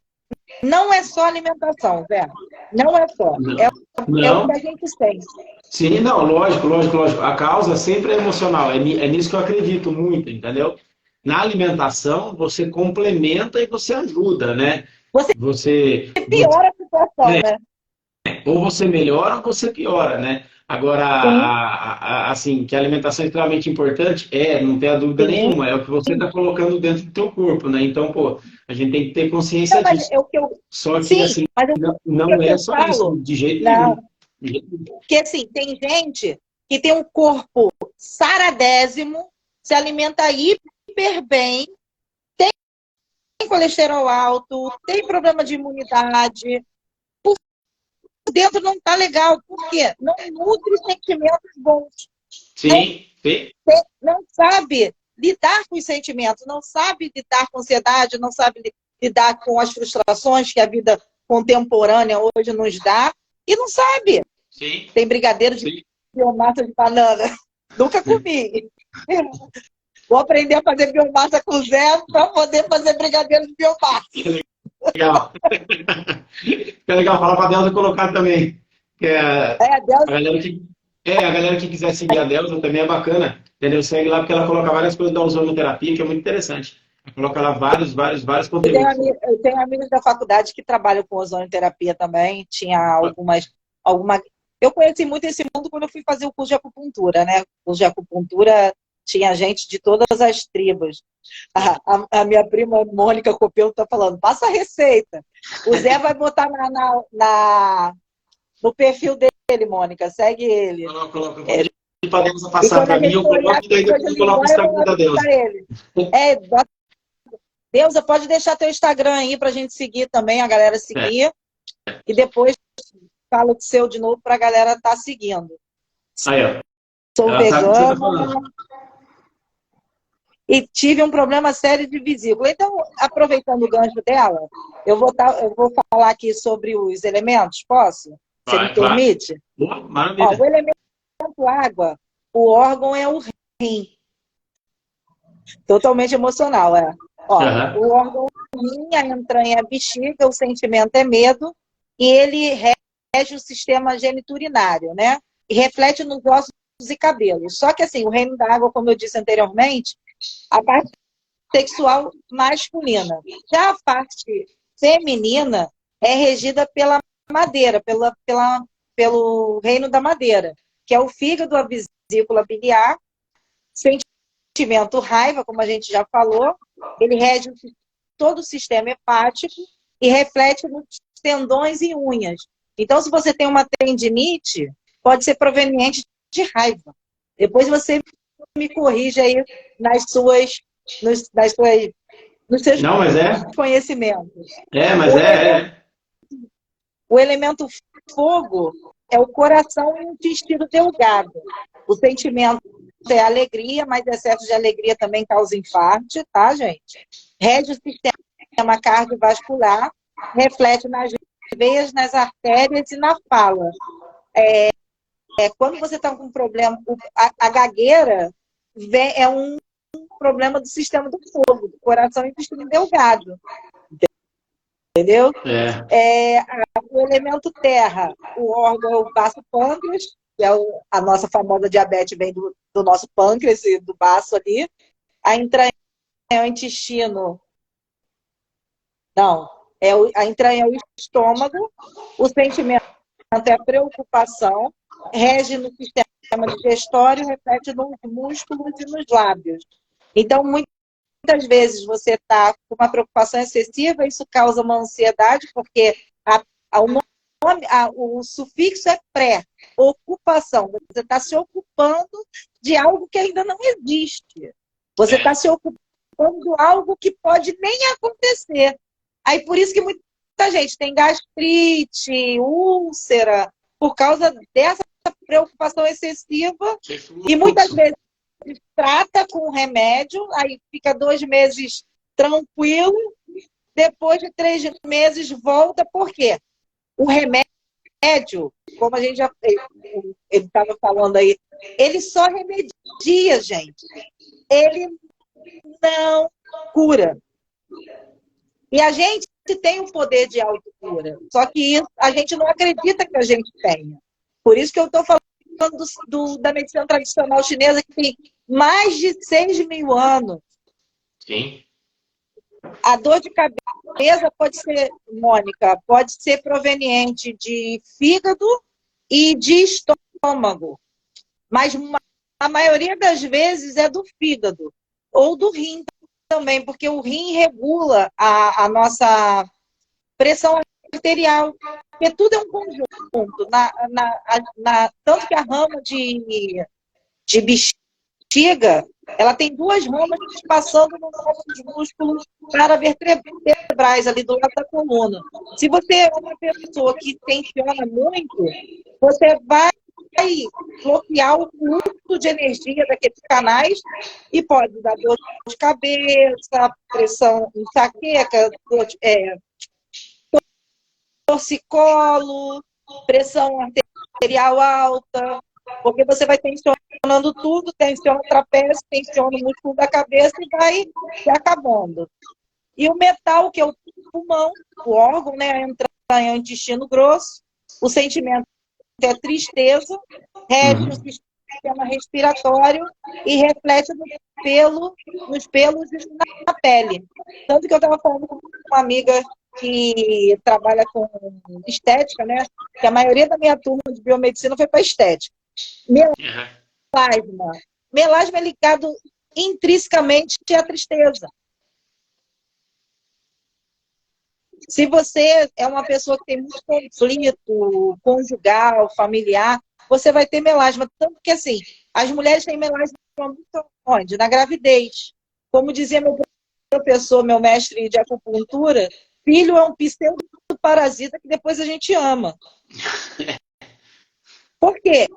não é só alimentação, velho. Não é só. É o Não. que a gente sente. Sim, não, lógico, lógico, lógico. A causa sempre é emocional. É nisso que eu acredito muito, entendeu? Na alimentação, você complementa e você ajuda, né? Você Você piora a situação, né? ou você melhora ou você piora, né? Agora, Sim, assim, que a alimentação é extremamente importante, não tem a dúvida sim. nenhuma, é o que você está colocando dentro do teu corpo, né? Então, pô, a gente tem que ter Não, consciência mas disso. é o que eu. Só que, Sim, assim, mas o não que é eu só isso, falo, de jeito não. nenhum. De jeito nenhum. Porque assim, tem gente que tem um corpo saradésimo, se alimenta hiper bem, tem colesterol alto, tem problema de imunidade, por dentro não tá legal. Por quê? Não nutre sentimentos bons. Sim, sim. Não sabe lidar com os sentimentos, não sabe lidar com a ansiedade, não sabe lidar com as frustrações que a vida contemporânea hoje nos dá, e não sabe. Sim, Tem brigadeiro de sim. biomassa de banana. Nunca comi. Vou aprender a fazer biomassa com zero para poder fazer brigadeiro de biomassa. Legal. É legal falar para a Delza colocar também. Que Deus, a galera que quiser seguir a Delza também é bacana. Entendeu? Segue lá porque ela coloca várias coisas da ozonoterapia, que é muito interessante. Ela coloca lá vários conteúdos. eu tenho amigos da faculdade que trabalham com ozonoterapia também. Tinha alguma. Eu conheci muito esse mundo quando eu fui fazer o curso de acupuntura, né? O curso de acupuntura tinha gente de todas as tribos. A minha prima Mônica Copelo está falando, passa a receita. O Zé vai botar no perfil dele, Mônica, segue ele. Coloca, para Deus E passar quando para a mim, gente eu for olhar, coloco e daí depois depois de eu ir coloco o embora, eu vou Instagram da Deus. para ele. É, Deusa, pode deixar teu Instagram aí pra gente seguir também, a galera É. seguir. E depois fala o seu de novo pra galera estar seguindo. Aí, ó. Sou Ela sabe o que você está vegana falando. e tive um problema sério de vesícula. Então, aproveitando o gancho dela, eu vou falar aqui sobre os elementos, posso? Você me Vai, claro. permite? Boa, Ó, o maravilha. elemento água, o órgão é o rim. Totalmente emocional, é. Ó, Aham. o órgão é o rim, a entranha é a bexiga, o sentimento é medo, e ele rege o sistema geniturinário, né? E reflete nos ossos e cabelos. Só que, assim, o reino da água, como eu disse anteriormente, a parte sexual masculina. Já a parte feminina é regida pela madeira, pelo reino da madeira, que é o fígado, a vesícula biliar, sentimento raiva, como a gente já falou, ele rege todo o sistema hepático e reflete nos tendões e unhas. Então, se você tem uma tendinite, pode ser proveniente de raiva. Depois você me corrige aí nas suas, nos seus Não, mas conhecimentos. mas O elemento, o elemento fogo é o coração e o intestino delgado. O sentimento é alegria, mas excesso de alegria também causa infarto, tá, gente? Rege o sistema cardiovascular, reflete nas veias, nas artérias e na fala. Quando você está com um problema, a gagueira é um problema do sistema do fogo, do coração e intestino delgado. Entendeu? O elemento terra, o órgão é o baço pâncreas, que é a nossa famosa diabetes vem do nosso pâncreas e do baço ali. A entranha é o intestino. Não, a entranha é o estômago. O sentimento é a preocupação, rege no sistema digestório, reflete nos músculos e nos lábios. Então, muitas vezes você está com uma preocupação excessiva, isso causa uma ansiedade, porque o sufixo é pré-ocupação. Você está se ocupando de algo que ainda não existe. Você está se ocupando de algo que pode nem acontecer. Aí por isso que muita gente tem gastrite, úlcera, por causa dessa preocupação excessiva. E muitas vezes trata com remédio, aí fica 2 meses tranquilo, depois de 3 meses volta. Por quê? O remédio, como a gente já ele estava falando aí, ele só remedia, gente. Ele não cura. E a gente tem o poder de autocura, só que a gente não acredita que a gente tenha. Por isso que eu estou falando da medicina tradicional chinesa, que tem mais de 6.000 anos. Sim. A dor de cabeça pode ser, Mônica, pode ser proveniente de fígado e de estômago. Mas a maioria das vezes é do fígado ou do rim também, porque o rim regula a nossa pressão arterial. Porque tudo é um conjunto. Tanto que a rama de bexiga, ela tem 2 ramas passando nos nossos músculos paravertebrais, ali do lado da coluna. Se você é uma pessoa que tensiona muito, você vai bloquear o fluxo de energia daqueles canais e pode dar dor de cabeça, pressão, enxaqueca, torcicolo, pressão arterial alta, porque você vai tensionando tudo, tensiona o trapézio, tensiona o músculo da cabeça e vai se acabando. E o metal, que é o pulmão, o órgão, né, a entranha, o intestino grosso, o sentimento é tristeza, rege o sistema respiratório e reflete nos pelos e na pele. Tanto que eu estava falando com uma amiga que trabalha com estética, né? Que a maioria da minha turma de biomedicina foi para estética. Melasma. Melasma é ligado intrinsecamente à tristeza. Se você é uma pessoa que tem muito conflito conjugal, familiar, você vai ter melasma. Tanto que, assim, As mulheres têm melasma onde? Na gravidez. Como dizia meu professor, meu mestre de acupuntura, filho é um pseudo-parasita que depois a gente ama. Por quê?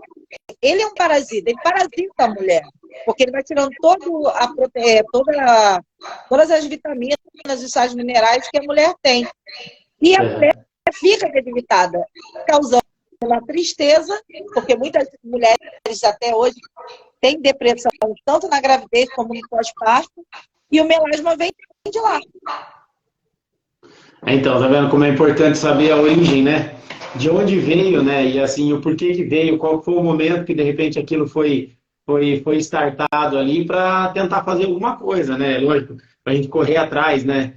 Ele é um parasita, ele parasita a mulher, porque ele vai tirando todas as vitaminas e sais minerais que a mulher tem. E a mulher fica debilitada, causando uma tristeza, porque muitas mulheres até hoje têm depressão, tanto na gravidez como no pós-parto, e o melasma vem de lá. Então, tá vendo como é importante saber a origem, né? De onde veio, né? E assim, o porquê que veio, qual foi o momento que de repente aquilo foi startado ali para tentar fazer alguma coisa, né? Lógico, para a gente correr atrás, né?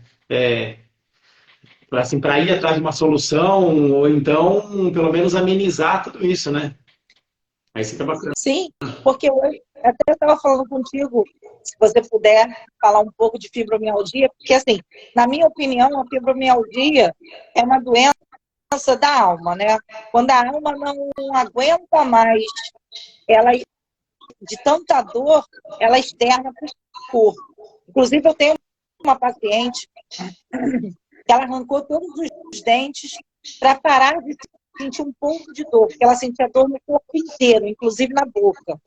Assim, para ir atrás de uma solução, ou então, pelo menos, amenizar tudo isso, né? Aí fica bacana. Sim, porque eu até estava falando contigo, se você puder falar um pouco de fibromialgia, porque, assim, na minha opinião, a fibromialgia é uma doença da alma, né? Quando a alma não aguenta mais, ela, de tanta dor, ela externa para o corpo. Inclusive, eu tenho uma paciente que ela arrancou todos os dentes para parar de sentir um pouco de dor, porque ela sentia dor no corpo inteiro, inclusive na boca.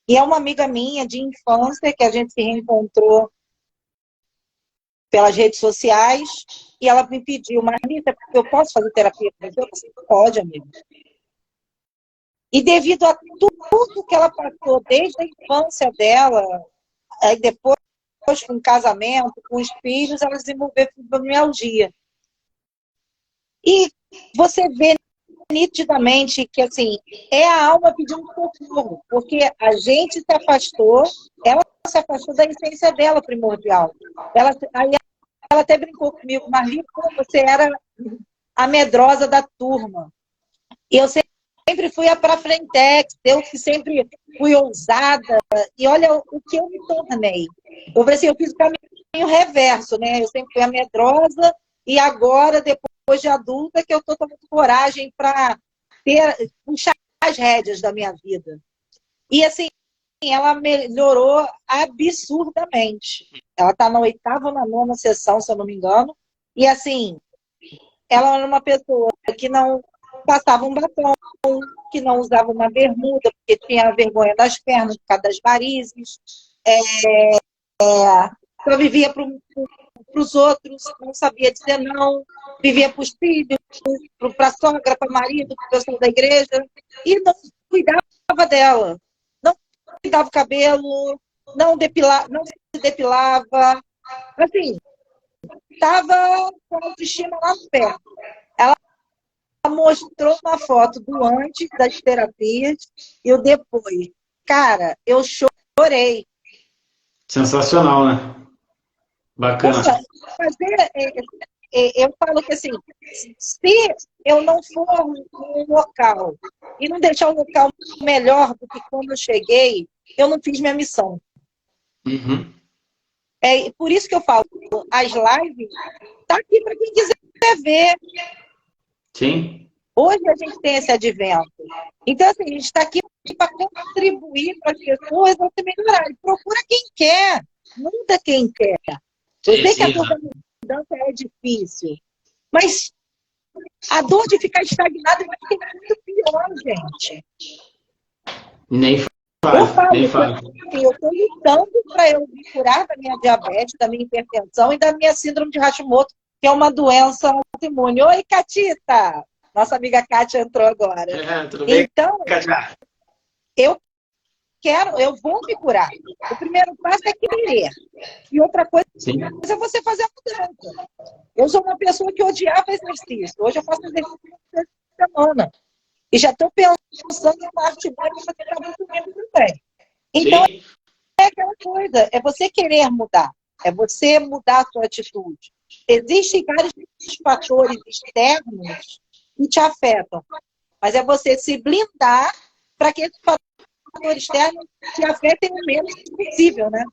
E é uma amiga minha de infância, que a gente se reencontrou pelas redes sociais, e ela me pediu, Marlita, eu posso fazer terapia com você? Eu disse, pode, amiga. E devido a tudo que ela passou desde a infância dela, aí depois com o casamento, com os filhos, ela desenvolveu fibromialgia. E você vê nitidamente que, assim, é a alma pedindo socorro, porque a gente se afastou, ela se afastou da essência dela primordial. Aí ela até brincou comigo, Marli, você era a medrosa da turma. E eu sempre fui a pra frentex, eu que sempre fui ousada, e olha o que eu me tornei. Eu falei assim, eu fiz o caminho reverso, né? Eu sempre fui a medrosa, e agora, depois de adulta, que eu estou tomando coragem para puxar as rédeas da minha vida. E assim, ela melhorou absurdamente. Ela está na 8ª ou na 9ª sessão, se eu não me engano, e assim, ela era uma pessoa que não passava um batom, que não usava uma bermuda, porque tinha vergonha das pernas, por causa das varizes, só vivia para os outros, não sabia dizer não, vivia para os filhos, para a sogra, para o marido, para o pessoal da igreja, e não cuidava dela. Não cuidava do cabelo, não se depilava. Assim, estava com a autoestima lá no pé. Ela mostrou uma foto do antes das terapias e o depois. Cara, eu chorei. Sensacional, né? Bacana. Poxa, eu falo que assim, se eu não for num local e não deixar o local melhor do que quando eu cheguei, eu não fiz minha missão. Uhum. É por isso que eu falo, as lives tá aqui para quem quiser ver. Sim. Hoje a gente tem esse advento. Então, assim, a gente está aqui para contribuir para as pessoas a se melhorarem. Procura quem quer, muda quem quer. Eu sei que a dor da mudança é difícil, mas a dor de ficar estagnado vai ser muito pior, gente. Nem Eu falo, nem falo. Assim, eu estou lutando para eu me curar da minha diabetes, da minha hipertensão e da minha síndrome de Hashimoto, que é uma doença autoimune. Oi, Catita! Nossa amiga Kátia entrou agora. Tudo bem, então, Kátia? Eu vou me curar. O primeiro passo é querer. E outra coisa é você fazer a mudança. Eu sou uma pessoa que odiava exercício. Hoje eu faço exercício toda semana. E já estou pensando em uma artimanha para fazer muito tempo também. Então, é aquela coisa. É você querer mudar. É você mudar a sua atitude. Existem vários fatores externos que te afetam. Mas é você se blindar para que esses fatores externos te afetem o menos possível, né?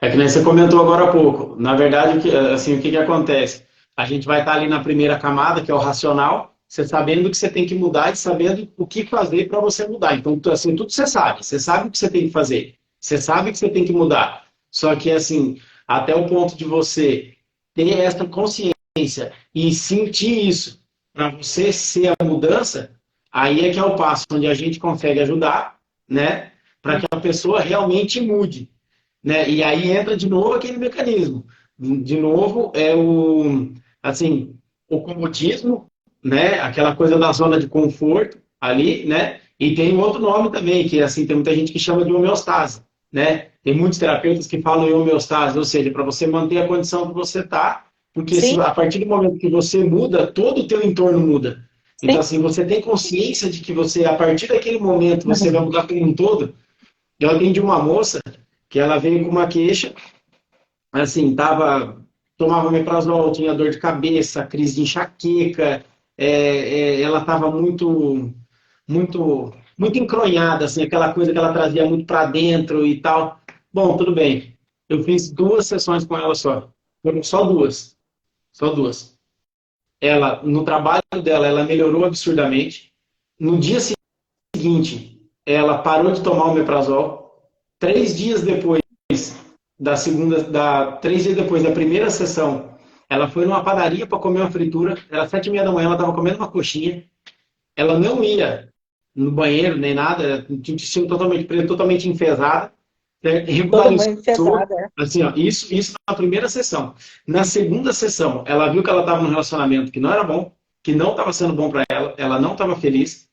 É que nem você comentou agora há pouco. Na verdade, assim, o que acontece? A gente vai estar ali na primeira camada, que é o racional, Você sabendo que você tem que mudar e sabendo o que fazer para você mudar. Então, assim, tudo você sabe. Você sabe o que você tem que fazer. Você sabe que você tem que mudar. Só que, assim, até o ponto de você ter essa consciência e sentir isso para você ser a mudança, aí é que é o passo onde a gente consegue ajudar, né? Para que a pessoa realmente mude, né? E aí entra de novo aquele mecanismo. De novo, assim, o comodismo, né? Aquela coisa da zona de conforto ali, né? E tem um outro nome também, que assim, tem muita gente que chama de homeostase, né? Tem muitos terapeutas que falam em homeostase, ou seja, para você manter a condição que você está, porque Sim, a partir do momento que você muda, todo o teu entorno muda. Então, sim. assim, você tem consciência de que você, a partir daquele momento, você vai mudar como um todo. Eu atendi uma moça que ela veio com uma queixa, assim, tomava omeprazol, tinha dor de cabeça, crise de enxaqueca, ela estava muito encronhada, assim, aquela coisa que ela trazia muito para dentro e tal. Bom, tudo bem. Eu fiz 2 sessões com ela só. Foram só duas. Só duas. Ela, no trabalho dela, ela melhorou absurdamente. No dia seguinte, ela parou de tomar o omeprazol. 3 dias depois 3 dias depois da primeira sessão, ela foi numa padaria para comer uma fritura. Era 7h30 da manhã, ela estava comendo uma coxinha. Ela não ia no banheiro nem nada, tinha o intestino totalmente preto, totalmente enfesada. Todo mundo Regularizou, pesado, é. assim, ó, isso na primeira sessão. Na segunda sessão, ela viu que ela estava num relacionamento que não era bom, que não estava sendo bom para ela não estava feliz.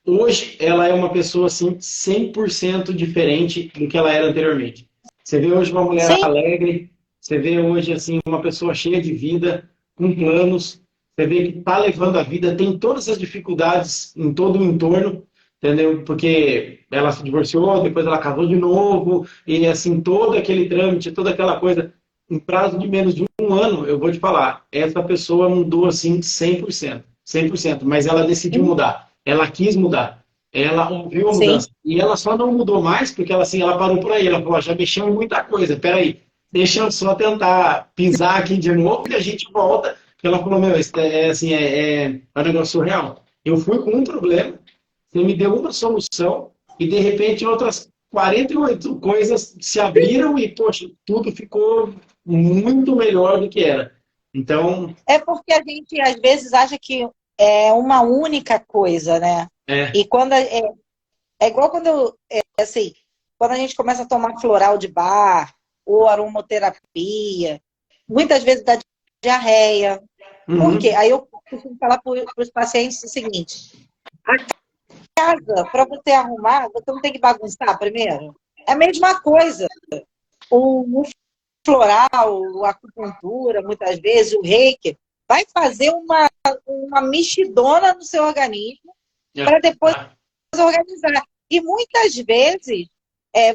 Hoje, ela é uma pessoa, assim, 100% diferente do que ela era anteriormente. Você vê hoje uma mulher Sim, alegre, você vê hoje, assim, uma pessoa cheia de vida, com planos, você vê que está levando a vida, tem todas as dificuldades em todo o entorno, entendeu? Porque ela se divorciou, depois ela casou de novo, e, assim, todo aquele trâmite, toda aquela coisa, em prazo de menos de um ano, eu vou te falar, essa pessoa mudou, assim, 100%, 100%, mas ela decidiu sim, mudar. Ela quis mudar. Ela ouviu a sim. mudança. E ela só não mudou mais porque ela, assim, ela parou por aí. Ela falou, já mexeu em muita coisa. Peraí, deixa eu só tentar pisar aqui de novo e a gente volta. Ela falou, meu, isso assim, é um negócio surreal. Eu fui com um problema, você me deu uma solução e, de repente, outras 48 coisas se abriram e, poxa, tudo ficou muito melhor do que era. Então, É porque a gente, às vezes, acha que é uma única coisa, né? é, E é igual assim, quando a gente começa a tomar floral de bar ou aromoterapia, muitas vezes dá diarreia. Por quê? uhum, Aí eu costumo falar para os pacientes o seguinte: a casa, para você arrumar, você não tem que bagunçar primeiro? É a mesma coisa. O floral, a acupuntura, muitas vezes, o reiki, vai fazer uma mexidona no seu organismo é, para depois organizar. E muitas vezes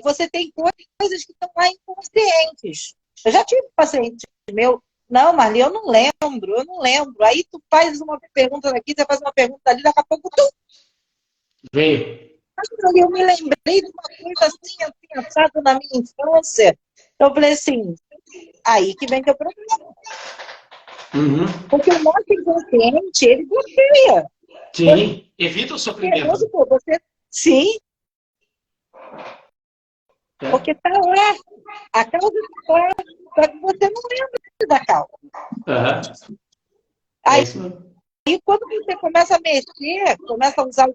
você tem coisas que estão lá inconscientes. Eu já tive paciente meu, não, Marli, eu não lembro. Aí tu faz uma pergunta daqui, você faz uma pergunta ali, daqui a pouco tu. veio. Eu me lembrei de uma coisa assim, assado na minha infância. Eu falei assim, aí que vem teu problema. Uhum. Porque o nosso inconsciente, ele bloqueia. Sim, evita o Vamos sofrimento. supor, você, sim, É. porque tá lá. A causa está lá, só que você não lembra da causa. Aham. É Aí, isso mesmo. quando você começa a mexer, começa a usar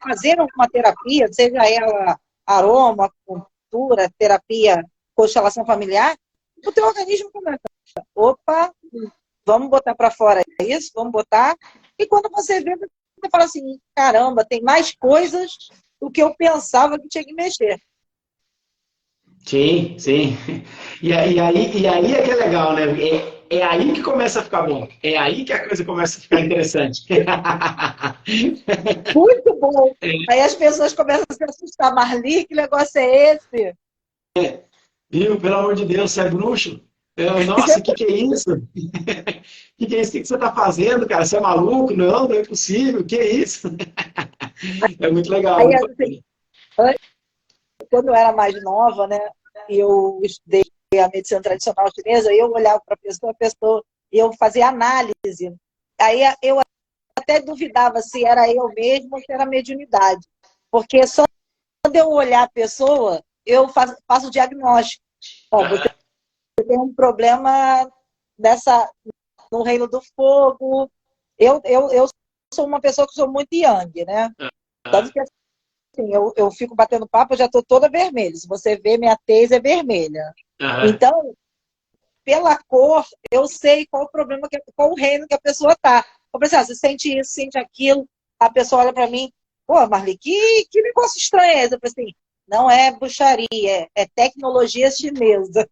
fazer alguma terapia, seja ela aroma, acupuntura, terapia, constelação familiar, o teu organismo começa, opa, vamos botar para fora isso, vamos botar. E quando você vê, você fala assim, caramba, tem mais coisas do que eu pensava que tinha que mexer. Sim, sim. E aí é que é legal, né? É aí que começa a ficar bom. É aí que a coisa começa a ficar interessante. Muito bom. Aí as pessoas começam a se assustar, Marli, que negócio é esse? Viu? Pelo amor de Deus, você é bruxo? Nossa, o que é isso? O que é isso? O que você está fazendo, cara? Você é maluco? Não, não é possível. O que é isso? É muito legal, Aí, muito assim, bacana. quando eu era mais nova, né, e eu estudei a medicina tradicional chinesa, eu olhava para a pessoa, e eu fazia análise. Aí eu até duvidava se era eu mesmo ou se era mediunidade. Porque só quando eu olhar a pessoa, eu faço o diagnóstico. Ó, você tem um problema no reino do fogo. Eu sou uma pessoa que sou muito yang, né? Tanto que assim, eu fico batendo papo, eu já estou toda vermelha. Se você ver, minha tez é vermelha. Então, pela cor, eu sei qual o problema, qual o reino que a pessoa está. Eu pensei, você sente isso, sente aquilo. A pessoa olha para mim, pô, Marli, que negócio estranho é esse? Eu falei assim, não é bruxaria, é tecnologia chinesa.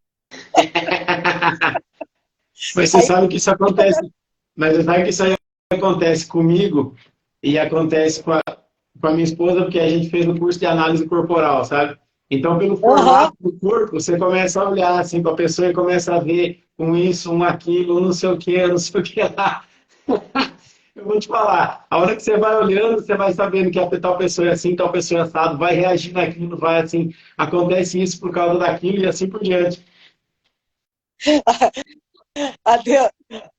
Mas você sabe que isso acontece. Mas você sabe que isso aí acontece comigo e acontece com a minha esposa, porque a gente fez o curso de análise corporal, sabe? Então, pelo formato do corpo, você começa a olhar assim para a pessoa e começa a ver um isso, um aquilo, não sei o que, não sei o que lá. Eu vou te falar, a hora que você vai olhando, você vai sabendo que a tal pessoa é assim, tal pessoa é assado, vai reagir naquilo, vai assim, acontece isso por causa daquilo e assim por diante.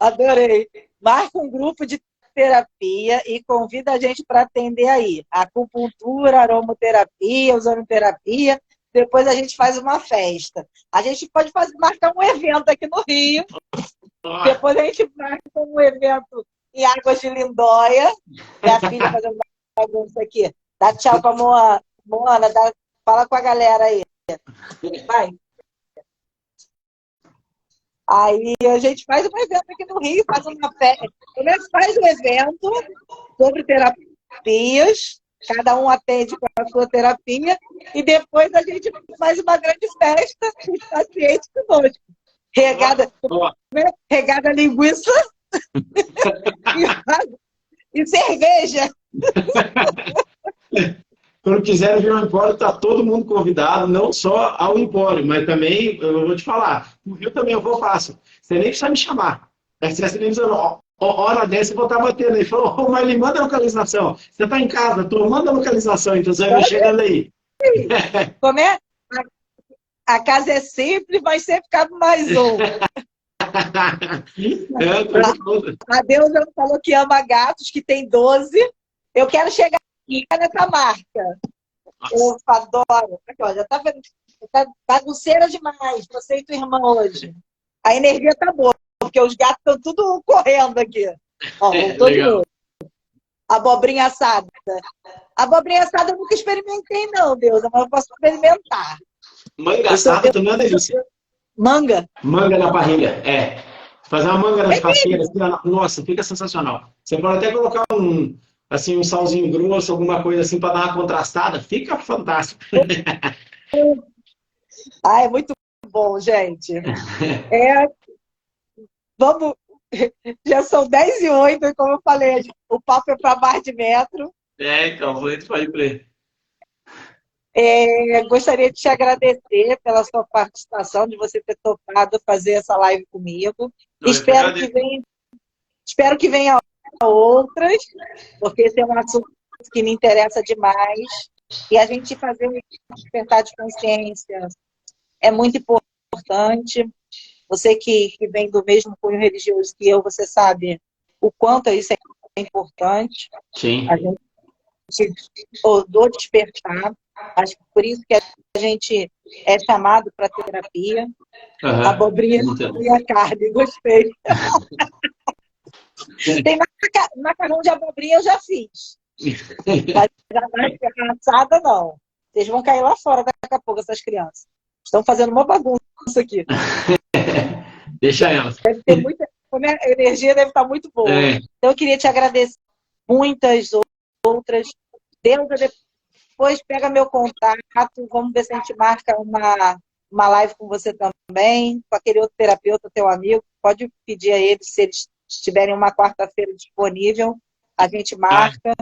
Adorei. Marca um grupo de terapia e convida a gente para atender aí. Acupuntura, aromaterapia, ozonoterapia. Depois a gente faz uma festa. A gente pode marcar um evento aqui no Rio. Depois a gente marca um evento em Águas de Lindóia. Minha filha fazendo bagunça aqui. Dá tchau para a Moana. Moana, fala com a galera aí. Vai. Aí a gente faz um evento aqui no Rio, faz uma festa. Primeiro faz um evento sobre terapias, cada um atende com a sua terapia, e depois a gente faz uma grande festa com os pacientes conosco. Regada linguiça e cerveja. Quando quiser vir ao Empório, está todo mundo convidado, não só ao Empório, mas também, eu vou te falar, no Rio também eu vou fácil. Você nem precisa me chamar. Você vai me dizendo, hora dessa eu vou estar batendo. Ele falou, Marli, manda a localização. Você está em casa, manda a localização, então você vai chegando aí. Como é? A casa é simples, mas sempre cabe mais um. A Deusa falou que ama gatos, que tem 12. Eu quero chegar nessa marca. Eu adoro. Aqui, ó, já tá bagunceira demais. Você e tua irmã hoje. A energia tá boa, porque os gatos estão tudo correndo aqui. Ó, voltou de novo. Abobrinha assada. Abobrinha assada eu nunca experimentei, não, Deusa, mas eu posso experimentar. Manga assada também é uma delícia. Manga? Manga na parrilha, é. Fazer uma manga na churrasqueira, nossa, fica sensacional. Você pode até colocar um salzinho grosso, alguma coisa assim para dar uma contrastada, fica fantástico. É muito bom, gente. Vamos, já são 10h08, e como eu falei, o papo é para mais de metro. Então, a gente pode crer. Gostaria de te agradecer pela sua participação, de você ter topado fazer essa live comigo. Espero que venha outras, porque esse é um assunto que me interessa demais. E a gente fazer um despertar de consciência é muito importante. Você que vem do mesmo cunho religioso que eu, você sabe o quanto isso é importante. Sim. A gente do despertar. Acho que por isso que a gente é chamado para terapia. Abobrinha e a carne, gostei. Tem macarrão de abobrinha, eu já fiz. Mas assada, não. Vocês vão cair lá fora daqui a pouco, essas crianças. Estão fazendo uma bagunça aqui. Deixa elas. Deve ter muita... A energia deve estar muito boa. Então, eu queria te agradecer muitas outras. Deusa, depois pega meu contato. Vamos ver se a gente marca uma live com você também, com aquele outro terapeuta, teu amigo. Pode pedir a eles, se eles tiverem uma quarta-feira disponível, a gente marca.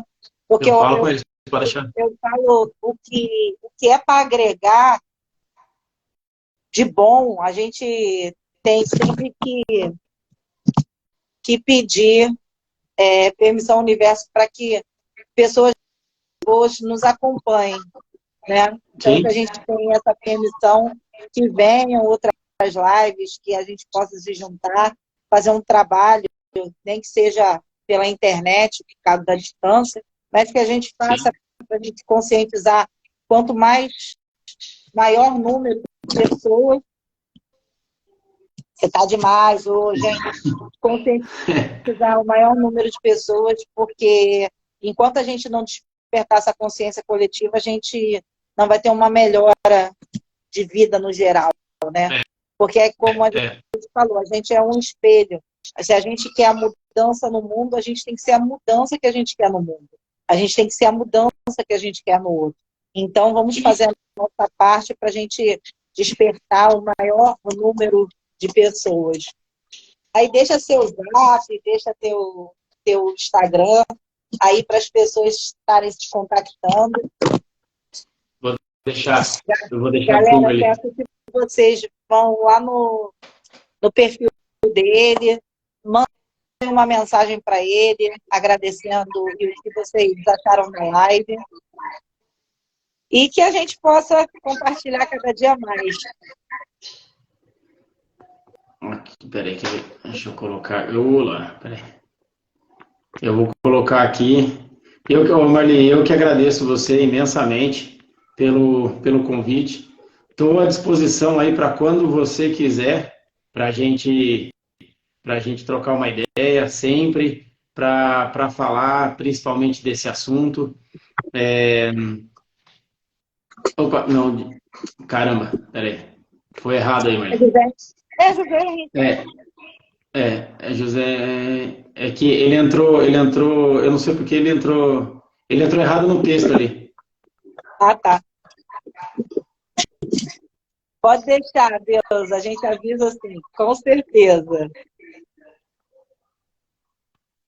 Porque eu falo com eles, pode deixar. Eu falo o que é para agregar de bom, a gente tem sempre que pedir permissão ao universo para que pessoas boas nos acompanhem, né? Então, que a gente tenha essa permissão, que venham outras lives, que a gente possa se juntar, fazer um trabalho, nem que seja pela internet, por causa da distância, mas que a gente faça para a gente conscientizar quanto maior número de pessoas. Você está demais hoje, hein? Conscientizar o maior número de pessoas, porque enquanto a gente não despertar essa consciência coletiva, a gente não vai ter uma melhora de vida no geral, né? Porque é como a gente falou, a gente é um espelho. Se a gente quer a mudança no mundo, a gente tem que ser a mudança que a gente quer no mundo. A gente tem que ser a mudança que a gente quer no outro. Então, vamos fazer a nossa parte para a gente despertar o maior número de pessoas. Aí deixa seu zap, deixa teu Instagram, aí para as pessoas estarem se contactando. Eu vou deixar Galera, tudo ali. peço que vocês vão lá no perfil dele, mandem uma mensagem para ele, agradecendo o que vocês acharam da live. E que a gente possa compartilhar cada dia mais. Aqui, peraí, deixa eu colocar. Peraí. Eu vou colocar aqui. Marli, eu que agradeço você imensamente pelo convite. Estou à disposição aí para quando você quiser, para a gente trocar uma ideia, sempre, para falar principalmente desse assunto. Opa, não, caramba, peraí. Foi errado aí, Marli. É José Henrique. José, é que ele entrou, eu não sei porque ele entrou errado no texto ali. Ah, tá. Pode deixar, Deus, a gente avisa assim, com certeza.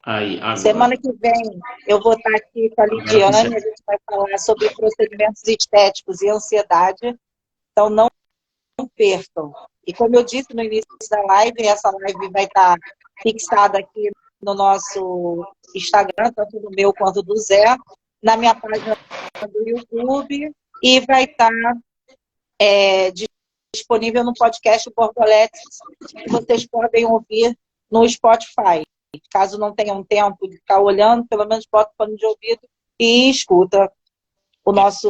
Aí, agora. Semana que vem eu vou estar aqui com a Lidiane, a gente vai falar sobre procedimentos estéticos e ansiedade, então não percam. E como eu disse no início da live, essa live vai estar fixada aqui no nosso Instagram, tanto do meu quanto do Zé, na minha página do YouTube, e vai estar disponível no podcast Borboletes, que vocês podem ouvir no Spotify. Caso não tenham tempo de ficar olhando, pelo menos bota o fone de ouvido e escuta a nossa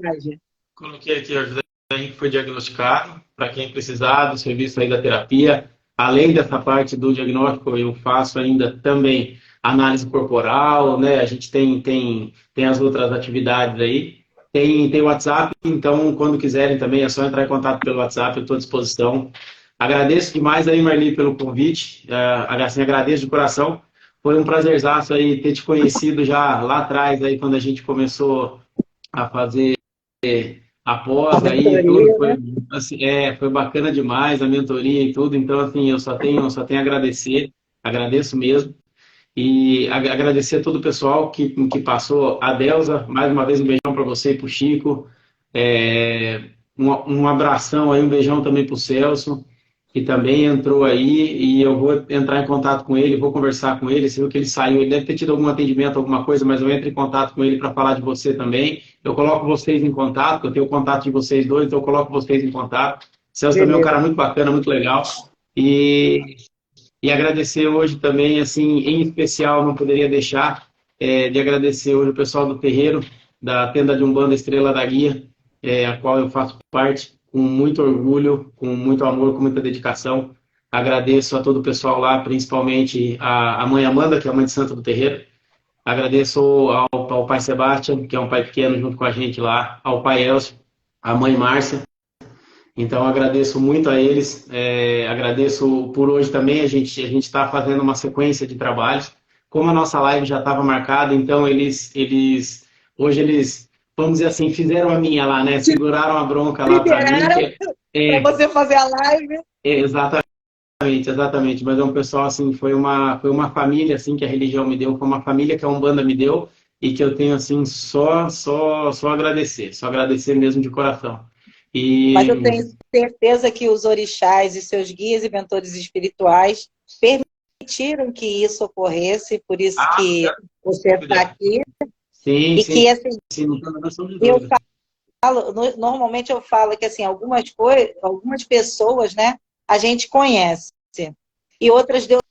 live. Coloquei aqui, José Henrique foi diagnosticado, para quem precisar do serviço aí da terapia. Além dessa parte do diagnóstico, eu faço ainda também análise corporal, né? A gente tem as outras atividades aí. Tem WhatsApp, então quando quiserem também é só entrar em contato pelo WhatsApp, eu estou à disposição. Agradeço demais aí, Marli, pelo convite. Assim, agradeço de coração. Foi um prazerzaço aí ter te conhecido já lá atrás, aí, quando a gente começou a fazer a pós aí, tudo. Foi, assim, foi bacana demais a mentoria e tudo. Então, assim, eu só tenho a agradecer. Agradeço mesmo. E agradecer a todo o pessoal que passou. A Delza, mais uma vez, um beijão para você e para o Chico. Um abração aí, um beijão também para o Celso, que também entrou aí, e eu vou entrar em contato com ele, vou conversar com ele. Você viu que ele saiu, ele deve ter tido algum atendimento, alguma coisa, mas eu entro em contato com ele para falar de você também. Eu coloco vocês em contato, eu tenho o contato de vocês dois, então eu coloco vocês em contato. O Celso também é um cara muito bacana, muito legal. E agradecer hoje também, assim, em especial, não poderia deixar de agradecer hoje o pessoal do terreiro, da tenda de Umbanda Estrela da Guia, a qual eu faço parte, com muito orgulho, com muito amor, com muita dedicação. Agradeço a todo o pessoal lá, principalmente a mãe Amanda, que é a mãe de santo do terreiro. Agradeço ao pai Sebastião, que é um pai pequeno junto com a gente lá, ao pai Elcio, à mãe Márcia. Então, agradeço muito a eles. Agradeço por hoje também. A gente está fazendo uma sequência de trabalhos. Como a nossa live já estava marcada, então hoje eles, vamos dizer assim, fizeram a minha lá, né? Seguraram a bronca lá para mim. Para você fazer a live. Exatamente. Mas é um pessoal, assim, foi uma família, assim, que a religião me deu, foi uma família que a Umbanda me deu e que eu tenho, assim, só agradecer mesmo de coração. Mas eu tenho certeza que os orixás e seus guias e mentores espirituais permitiram que isso ocorresse, por isso que você está aqui. Sim, que, assim, eu falo, normalmente eu falo que, assim, algumas pessoas, né, a gente conhece, e outras Deus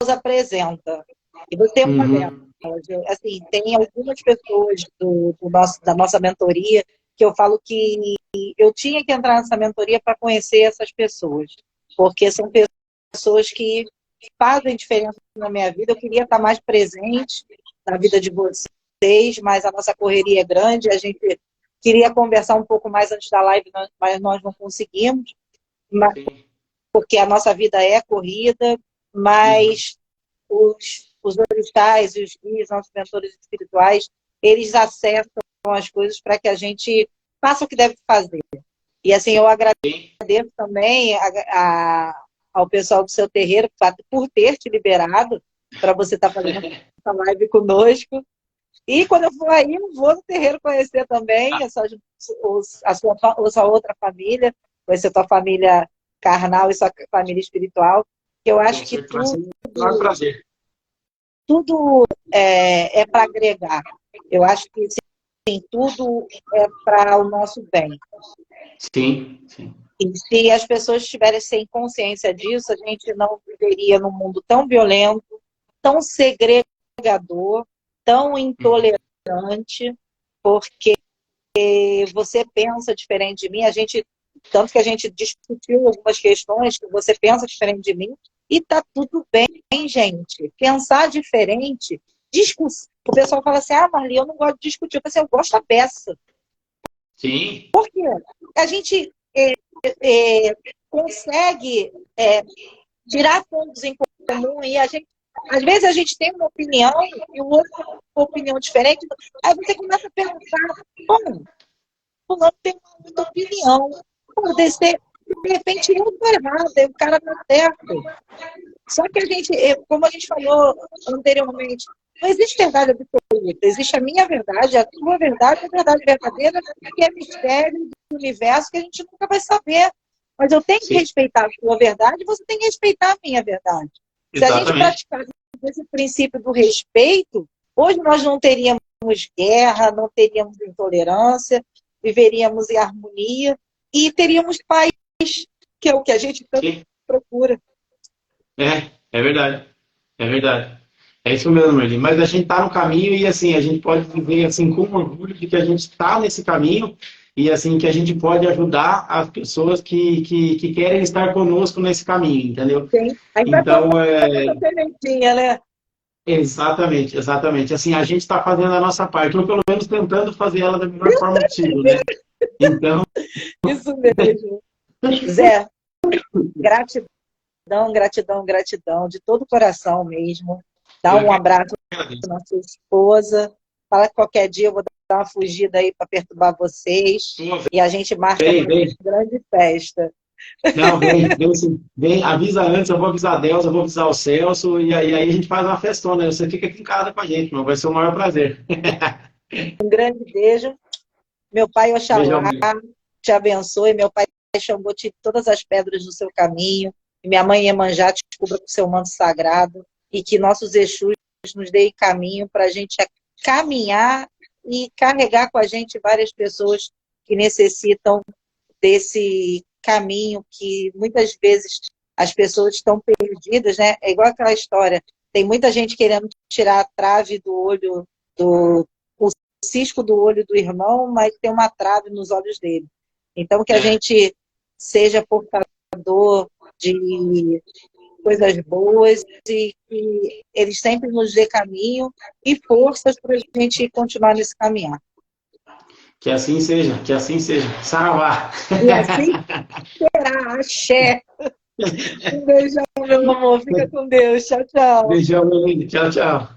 apresenta. E você é uma delas. Uhum. Assim, tem algumas pessoas da nossa mentoria que eu falo que eu tinha que entrar nessa mentoria para conhecer essas pessoas, porque são pessoas que fazem diferença na minha vida. Eu queria estar mais presente na vida de vocês, mas a nossa correria é grande, a gente queria conversar um pouco mais antes da live, mas nós não conseguimos, Sim. porque a nossa vida é corrida, Uhum. mas os orixás e os guias, nossos mentores espirituais, eles acertam as coisas para que a gente faça o que deve fazer. E assim, eu Sim. agradeço também ao pessoal do seu terreiro por ter te liberado para você estar fazendo essa live conosco. E quando eu for aí, eu vou no terreiro conhecer também a sua outra família, conhecer a tua família carnal e sua família espiritual. Eu acho Com que certeza vai ser um maior prazer. tudo é para agregar. Eu acho que sim, tudo é para o nosso bem. Sim, sim. E se as pessoas tivessem consciência disso, a gente não viveria num mundo tão violento, tão segregador, tão Uhum. intolerante, porque você pensa diferente de mim, tanto que a gente discutiu algumas questões que você pensa diferente de mim, e tá tudo bem, gente. Pensar diferente, o pessoal fala assim, Marli, eu não gosto de discutir. Eu falo assim, eu gosto da beça. Sim, Por quê? A gente é, consegue tirar pontos em comum e às vezes a gente tem uma opinião e o outro tem uma opinião diferente. Aí você começa a pensar, bom, fulano tem uma outra opinião. Pô, de repente eu estou errado, o cara está certo. Só que como a gente falou anteriormente, não existe verdade absoluta, existe a minha verdade, a tua verdade, a verdade verdadeira, que é mistério do universo que a gente nunca vai saber. Mas eu tenho que sim, respeitar a tua verdade, você tem que respeitar a minha verdade. Se a gente exatamente. praticar esse princípio do respeito, hoje nós não teríamos guerra, não teríamos intolerância, viveríamos em harmonia e teríamos paz, que é o que a gente tanto Sim, procura. é verdade. É verdade. É isso mesmo, Merlin. Mas a gente está no caminho e assim, a gente pode viver assim com orgulho de que a gente está nesse caminho e assim que a gente pode ajudar as pessoas que querem estar conosco nesse caminho, entendeu? Sim. A gente vai Então, plantando essa sementinha, né? exatamente, exatamente. Assim, a gente está fazendo a nossa parte, ou pelo menos tentando fazer ela da melhor forma possível, né? Então, Isso mesmo. Zé, gratidão, gratidão, gratidão, de todo o coração mesmo. Dá eu um que abraço agradeço. na sua esposa. Fala que qualquer dia eu vou dar uma fugida aí para perturbar vocês. Pô, E a gente marca vem, uma vem. grande festa. Não, vem sim. Vem, avisa antes, eu vou avisar a Delza, eu vou avisar o Celso, e aí a gente faz uma festona. Você fica aqui em casa com a gente, meu, vai ser o maior prazer. Um grande beijo. Meu pai, Beijão, Oxalá, meu. te abençoe. Meu pai, Xangô, tire todas as pedras do seu caminho. E minha mãe, Iemanjá, te cubra com seu manto sagrado. E que nossos Exus nos deem caminho para a gente caminhar e carregar com a gente várias pessoas que necessitam desse caminho que muitas vezes as pessoas estão perdidas, né? É igual aquela história. Tem muita gente querendo tirar a trave do olho o cisco do olho do irmão, mas tem uma trave nos olhos dele. Então que a É, gente seja portador de coisas boas e que eles sempre nos dê caminho e forças para a gente continuar nesse caminhar. que assim seja, que assim seja. Saravá. E assim será, axé. Um beijão, meu amor. Fica com Deus. Tchau, tchau. Beijão, meu lindo. Tchau, tchau.